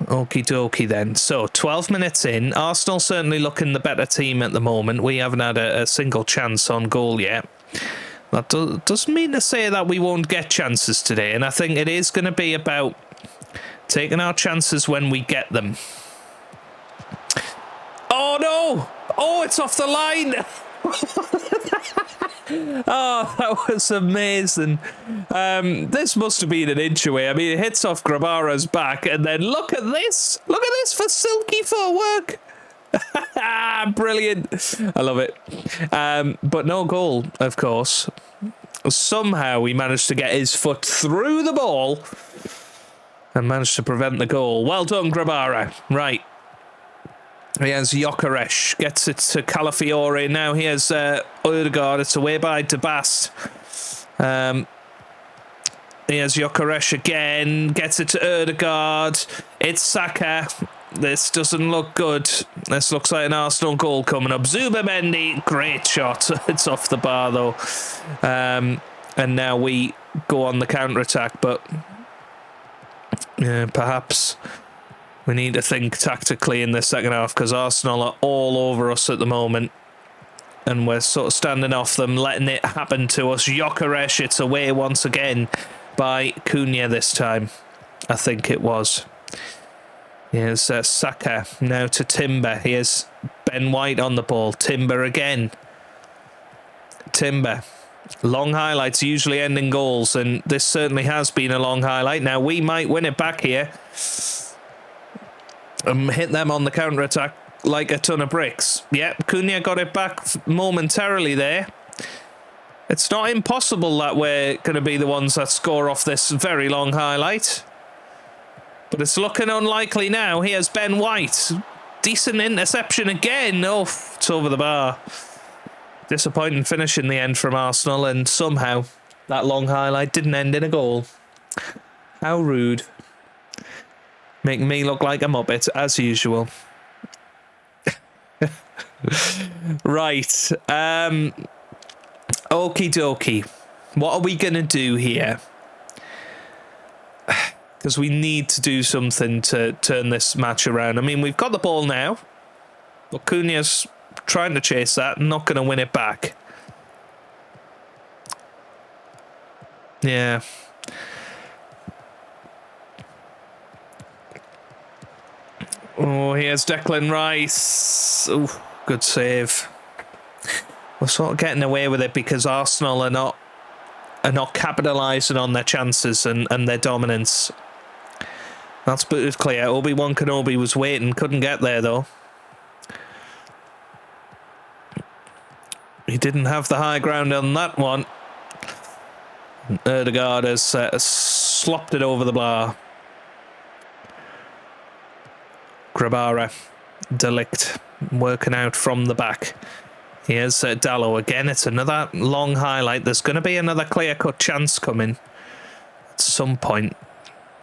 Speaker 1: Okie dokie, then. So, 12 minutes in. Arsenal certainly looking the better team at the moment. We haven't had a single chance on goal yet. That doesn't mean to say that we won't get chances today, and I think it is going to be about taking our chances when we get them. Oh, no! Oh, it's off the line! Oh, that was amazing. This must have been an inch away. I mean, it hits off Grabara's back, and then look at this! Look at this for silky footwork! Brilliant. I love it. But no goal, of course. Somehow he managed to get his foot through the ball and managed to prevent the goal. Well done, Grabara. Right. Here's Gyökeres. Gets it to Calafiore. Now here's Ødegaard. It's away by Debast. Here's Gyökeres again. Gets it to Ødegaard. It's Saka. This doesn't look good. This looks like an Arsenal goal coming up. Zubimendi. Great shot. It's off the bar, though. And now we go on the counter-attack, but perhaps we need to think tactically in the second half, because Arsenal are all over us at the moment, and we're sort of standing off them, letting it happen to us. Gyökeres, it's away once again by Cunha this time, I think it was. Here's Saka, now to Timber. Here's Ben White on the ball. Timber again. Timber. Long highlights usually end in goals, and this certainly has been a long highlight. Now we might win it back here and hit them on the counter-attack like a ton of bricks. Yep, Cunha got it back momentarily there. It's not impossible that we're going to be the ones that score off this very long highlight, but it's looking unlikely now. Here's Ben White. Decent interception again. Oh, it's over the bar. Disappointing finish in the end from Arsenal, and somehow that long highlight didn't end in a goal. How rude. Making me look like a muppet, as usual. Right. Okie dokie. What are we going to do here? Because we need to do something to turn this match around. I mean, we've got the ball now, but Cunha's trying to chase that and not going to win it back. Yeah. Oh, here's Declan Rice. Oh, good save. We're sort of getting away with it because Arsenal are not capitalising on their chances and their dominance. That's booted clear. Obi-Wan Kenobi was waiting, couldn't get there though. He didn't have the high ground on that one. And Ødegaard has slopped it over the bar. Grabara, Delict, working out from the back. Here's Dalot again. It's another long highlight. There's going to be another clear-cut chance coming at some point,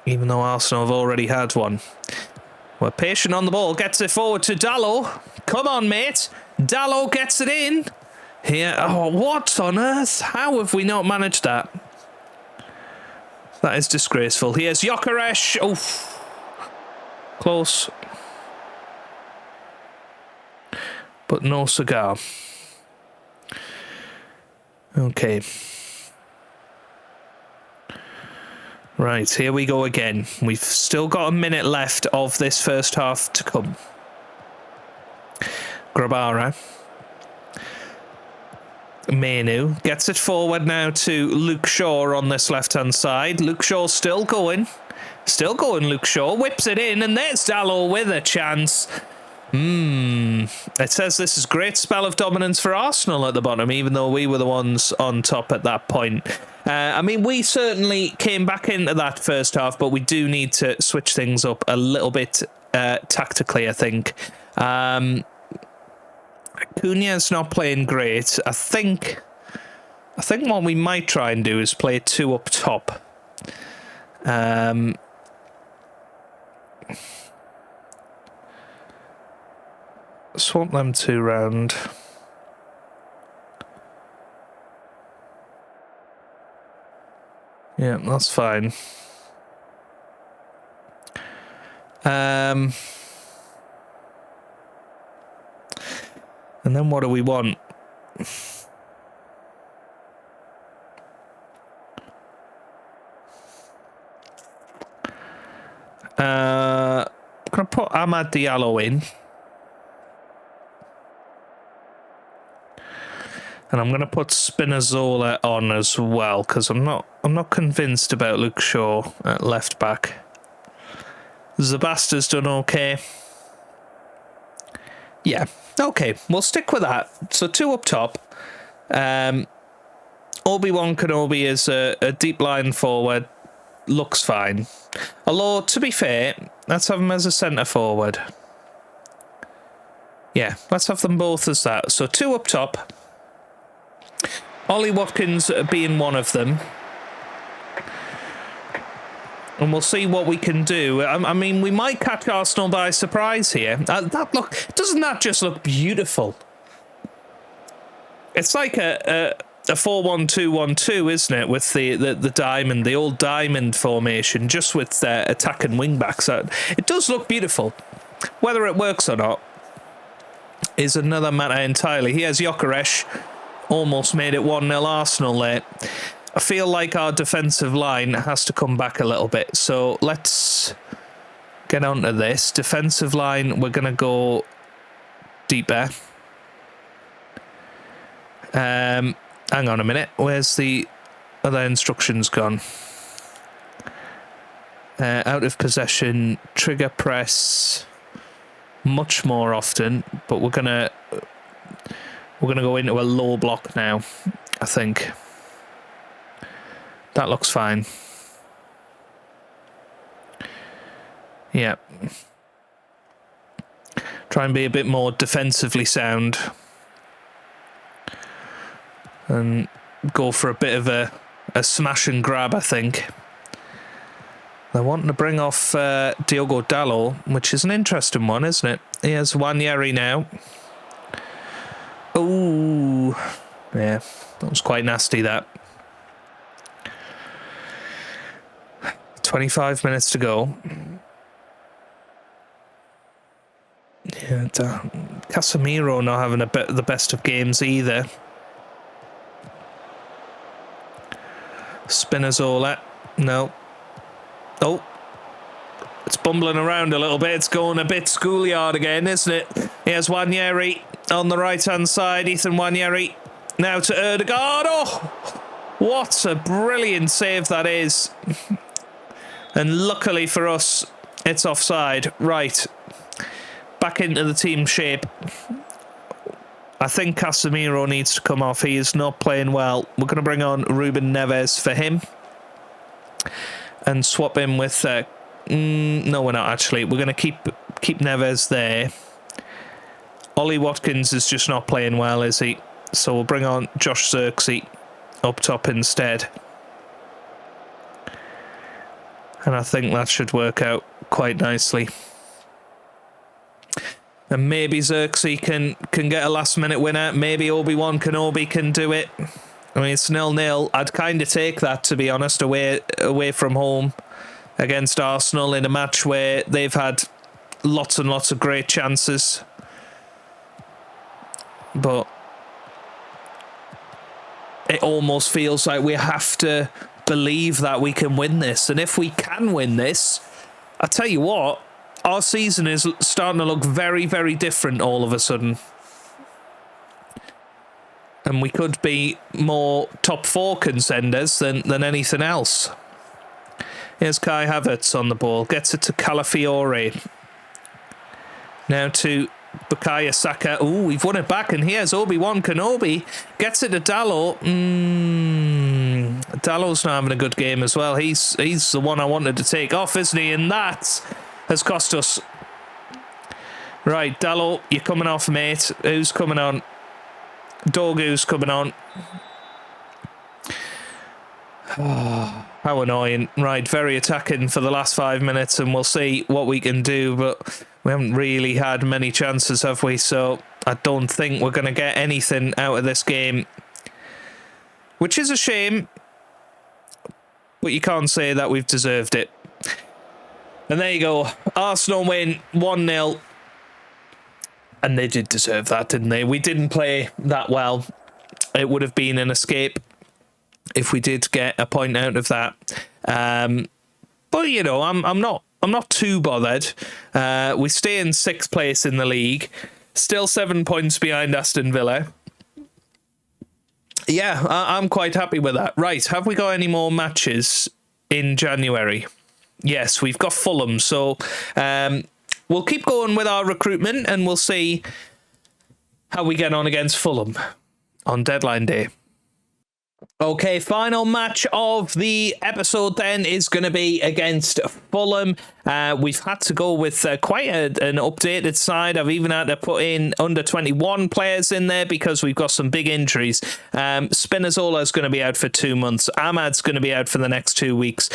Speaker 1: even though Arsenal have already had one. We're patient on the ball. Gets it forward to Dalot. Come on, mate. Dalot gets it in. Here. Oh, what on earth? How have we not managed that? That is disgraceful. Here's Gyökeres. Oh, close. But no cigar. Okay. Right, here we go again. We've still got a minute left of this first half to come. Grabara. Menu gets it forward now to Luke Shaw on this left-hand side. Luke Shaw still going. Still going, Luke Shaw. Whips it in, and there's Dalot with a chance. It says this is great spell of dominance for Arsenal at the bottom, even though we were the ones on top at that point. I mean, we certainly came back into that first half, but we do need to switch things up a little bit tactically, I think. Cunha's not playing great. I think what we might try and do is play two up top. Swap them two round. Yeah, that's fine. And then what do we want? I'm going to put Amad Diallo in. And I'm going to put Spinazzola on as well, because I'm not convinced about Luke Shaw at left back. Zabasta's done okay. Yeah, okay, we'll stick with that. So two up top. Obi-Wan Kenobi is a deep line forward. Looks fine. Although, to be fair, let's have him as a centre forward. Yeah, let's have them both as that. So two up top. Ollie Watkins being one of them. And we'll see what we can do. I mean, we might catch Arsenal by surprise here. Doesn't that just look beautiful? It's like a 4-1-2-1-2, isn't it? With the diamond, the old diamond formation, just with attack and wing backs. It does look beautiful. Whether it works or not is another matter entirely. Here's Gyökeres. Almost made it 1-0 Arsenal there. I feel like our defensive line has to come back a little bit. So let's get onto this. Defensive line, we're going to go deeper. Hang on a minute. Where's the other instructions gone? Out of possession, trigger press much more often, but we're going to go into a low block now, I think. That looks fine. Yeah. Try and be a bit more defensively sound. And go for a bit of a smash and grab, I think. They're wanting to bring off Diogo Dalot, which is an interesting one, isn't it? Here's Wanyeri now. Oh, yeah, that was quite nasty, that. 25 minutes to go. Yeah, Casemiro not having the best of games either. Spinazzola, no. Oh, it's bumbling around a little bit. It's going a bit schoolyard again, isn't it? Here's Nwaneri on the right-hand side. Ethan Nwaneri now to Erdegaard. Oh, what a brilliant save that is. And luckily for us, it's offside. Right. Back into the team shape. I think Casemiro needs to come off. He is not playing well. We're going to bring on Ruben Neves for him. And swap him with... no, we're not actually. We're going to keep Neves there. Ollie Watkins is just not playing well, is he? So we'll bring on Josh Zirkzee up top instead. And I think that should work out quite nicely. And maybe Zirkzee can get a last-minute winner. Maybe Obi-Wan Kenobi can do it. I mean, it's 0-0. I'd kind of take that, to be honest, away from home against Arsenal in a match where they've had lots and lots of great chances. But it almost feels like we have to believe that we can win this. And if we can win this, I tell you what, our season is starting to look very, very different all of a sudden. And we could be more top 4 contenders than anything else. Here's Kai Havertz on the ball. Gets it to Calafiore. Now to Bukayo Saka. Ooh, we've won it back. And here's Obi-Wan Kenobi. Gets it to Dalot. Dalot's not having a good game as well. He's the one I wanted to take off, isn't he? And that has cost us. Right, Dalot, you're coming off, mate. Who's coming on? Dogu's coming on. How annoying. Right, very attacking for the last 5 minutes, and we'll see what we can do, but we haven't really had many chances, have we? So I don't think we're going to get anything out of this game, which is a shame, but you can't say that we've deserved it. And there you go. Arsenal win 1-0. And they did deserve that, didn't they? We didn't play that well. It would have been an escape if we did get a point out of that. But you know, I'm not too bothered. We stay in 6th place in the league, still 7 points behind Aston Villa. Yeah, I'm quite happy with that. Right, have we got any more matches in January? Yes, we've got Fulham, so we'll keep going with our recruitment and we'll see how we get on against Fulham on deadline day. Okay, final match of the episode then is going to be against Fulham. We've had to go with quite an updated side. I've even had to put in under 21 players in there because we've got some big injuries. Spinazzola is going to be out for 2 months. Ahmad's going to be out for the next 2 weeks.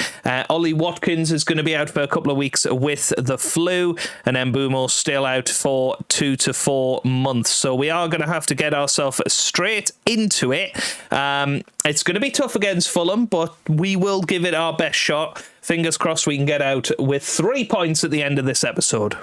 Speaker 1: Ollie Watkins is going to be out for a couple of weeks with the flu. And Mbeumo's still out for 2 to 4 months. So we are going to have to get ourselves straight into it. It's going to be tough against Fulham, but we will give it our best shot. Fingers crossed we can get out with 3 points at the end of this episode.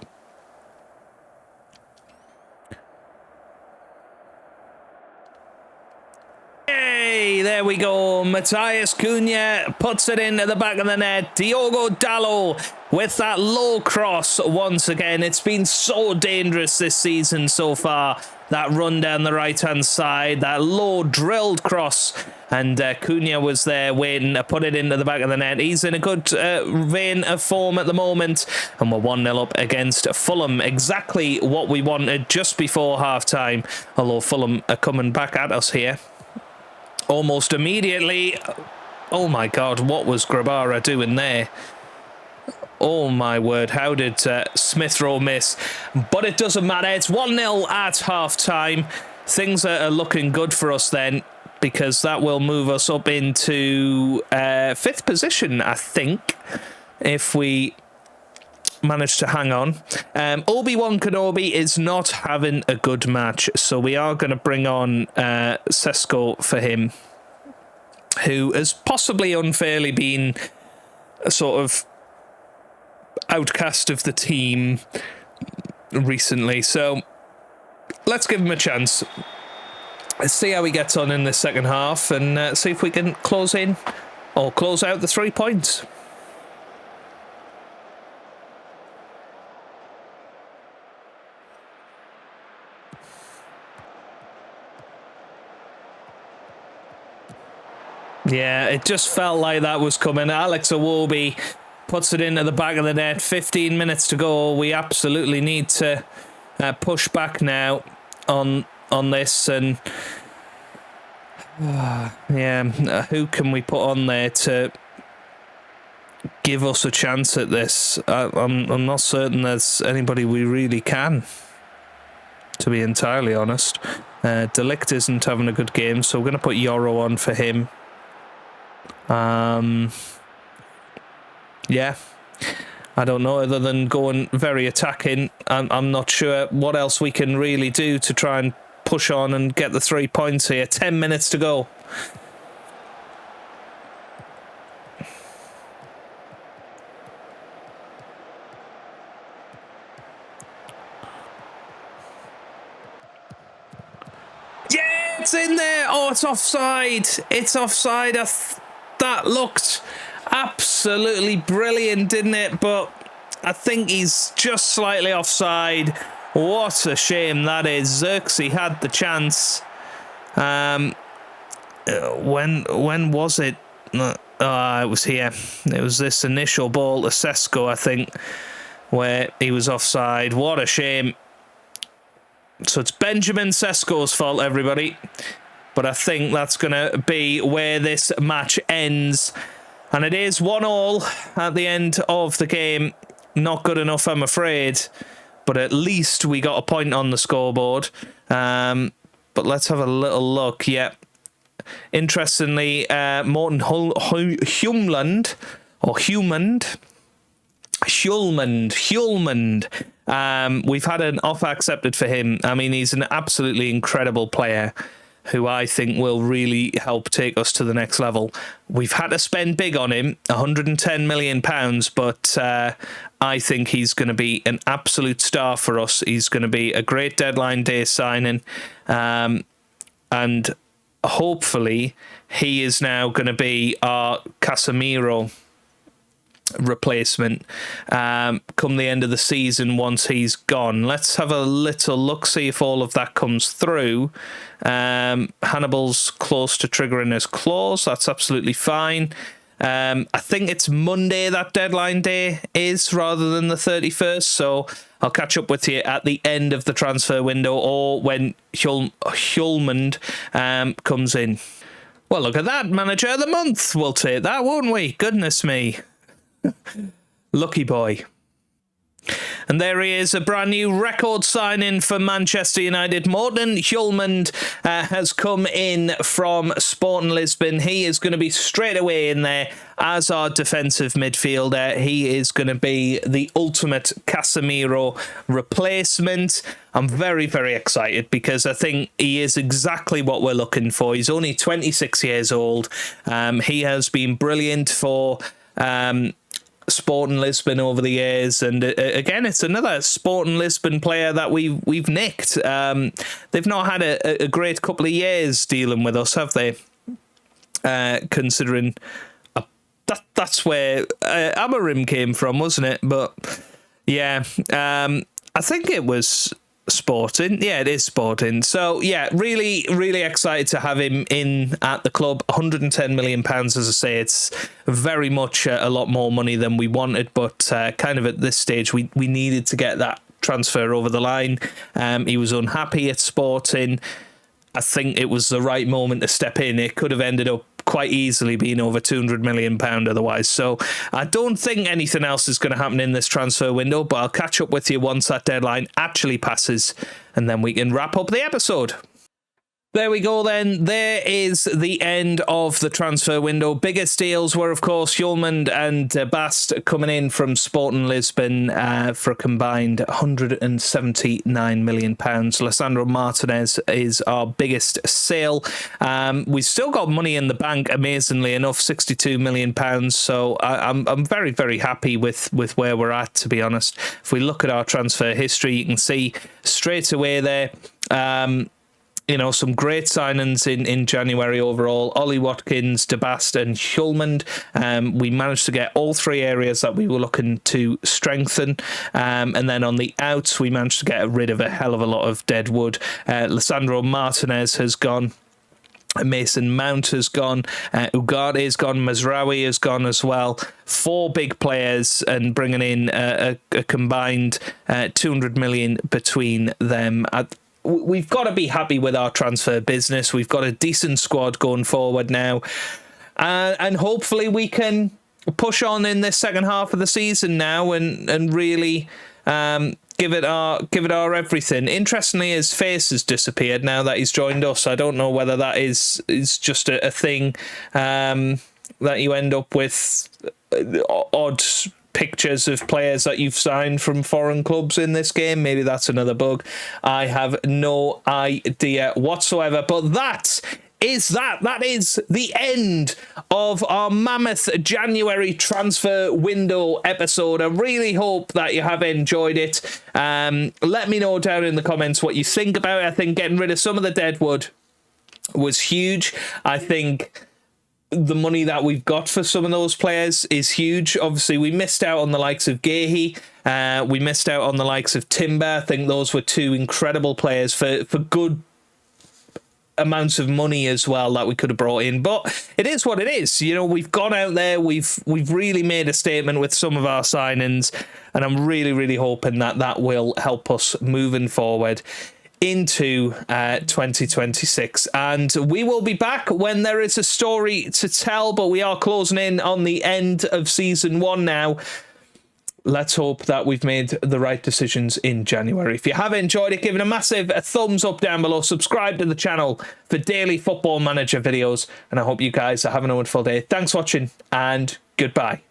Speaker 1: Hey, there we go. Matheus Cunha puts it into the back of the net. Diogo Dalot with that low cross once again. It's been so dangerous this season so far. That run down the right-hand side, that low drilled cross. And Cunha was there waiting to put it into the back of the net. He's in a good vein of form at the moment. And we're 1-0 up against Fulham. Exactly what we wanted just before half-time. Although Fulham are coming back at us here almost immediately. Oh my God, what was Grabara doing there? Oh my word, how did Smith Rowe miss? But it doesn't matter, it's 1-0 at half-time. Things are looking good for us then, because that will move us up into 5th position, I think, if we manage to hang on. Obi-Wan Kenobi is not having a good match, so we are going to bring on Sesko for him, who has possibly unfairly been a sort of outcast of the team recently. So let's give him a chance. Let's see how he gets on in the second half and see if we can close out the 3 points. Yeah, it just felt like that was coming. Alex Iwobi puts it into the back of the net. 15 minutes to go. We absolutely need to push back now on this. And who can we put on there to give us a chance at this? I'm not certain there's anybody we really can, to be entirely honest. De Ligt isn't having a good game, so we're going to put Yoro on for him. Yeah, I don't know, other than going very attacking. I'm not sure what else we can really do to try and push on and get the 3 points here. 10 minutes to go. Yeah, it's in there. Oh, it's offside. It's offside. That looked absolutely brilliant, didn't it? But I think he's just slightly offside. What a shame that is. Xerxes had the chance. When was it? It was here. It was this initial ball to Sesko, I think, where he was offside. What a shame. So it's Benjamin Sesko's fault, everybody. But I think that's going to be where this match ends. And it is 1-1 at the end of the game. Not good enough, I'm afraid. But at least we got a point on the scoreboard. But let's have a little look. Yeah. Interestingly, Morten Hjulmand, we've had an offer accepted for him. I mean, he's an absolutely incredible player who I think will really help take us to the next level. We've had to spend big on him, £110 million, but I think he's going to be an absolute star for us. He's going to be a great deadline day signing, and hopefully he is now going to be our Casemiro replacement come the end of the season once he's gone. Let's have a little look, see if all of that comes through. Hannibal's close to triggering his clause. That's absolutely fine. I think it's Monday that deadline day is, rather than the 31st, so I'll catch up with you at the end of the transfer window or when Hjulmand comes in. Well, look at that. Manager of the month. We'll take that, won't we? Goodness me. Lucky boy. And there he is, a brand new record signing for Manchester United. Morten Hjulmand has come in from Sporting Lisbon. He is going to be straight away in there as our defensive midfielder. He is going to be the ultimate Casemiro replacement. I'm very, very excited because I think he is exactly what we're looking for. He's only 26 years old. He has been brilliant for Sporting Lisbon over the years, and again, it's another Sporting Lisbon player that we've nicked. They've not had a great couple of years dealing with us, have they? Considering that's where Amarim came from, wasn't it? But yeah, I think it was Sporting. Yeah, it is Sporting. So yeah, really, really excited to have him in at the club. £110 million, as I say, it's very much a lot more money than we wanted, but kind of at this stage we needed to get that transfer over the line. He was unhappy at Sporting. I think it was the right moment to step in. It could have ended up quite easily being over £200 million otherwise. So I don't think anything else is going to happen in this transfer window, but I'll catch up with you once that deadline actually passes, and then we can wrap up the episode. There we go then. There is the end of the transfer window. Biggest deals were, of course, Hjulmand and Bast coming in from Sporting Lisbon for a combined £179 million. Lissandro Martinez is our biggest sale. We've still got money in the bank, amazingly enough, £62 million. So I'm very, very happy with where we're at, to be honest. If we look at our transfer history, you can see straight away there, you know, some great signings in January overall. Ollie Watkins, De Bast and Hulmand. We managed to get all three areas that we were looking to strengthen. And then on the outs, we managed to get rid of a hell of a lot of dead wood. Lissandro Martinez has gone. Mason Mount has gone, Ugarte has gone, Mazraoui has gone as well. 4 big players and bringing in a combined 200 million between them. We've got to be happy with our transfer business. We've got a decent squad going forward now. And hopefully we can push on in this second half of the season now and really give it our everything. Interestingly, his face has disappeared now that he's joined us. I don't know whether that is just a thing that you end up with odd pictures of players that you've signed from foreign clubs in this game. Maybe that's another bug. I have no idea whatsoever. But that is the end of our mammoth January transfer window episode. I really hope that you have enjoyed it. Let me know down in the comments what you think about it. I think getting rid of some of the deadwood was huge. I think the money that we've got for some of those players is huge. Obviously, we missed out on the likes of Gehi. We missed out on the likes of Timber. I think those were 2 incredible players for good amounts of money as well that we could have brought in. But it is what it is. You know, we've gone out there, we've really made a statement with some of our signings, and I'm really hoping that will help us moving forward into 2026. And we will be back when there is a story to tell, but we are closing in on the end of season 1 now. Let's hope that we've made the right decisions in January. If you have enjoyed it, give it a massive thumbs up down below. Subscribe to the channel for daily Football Manager videos. And I hope you guys are having a wonderful day. Thanks for watching and goodbye.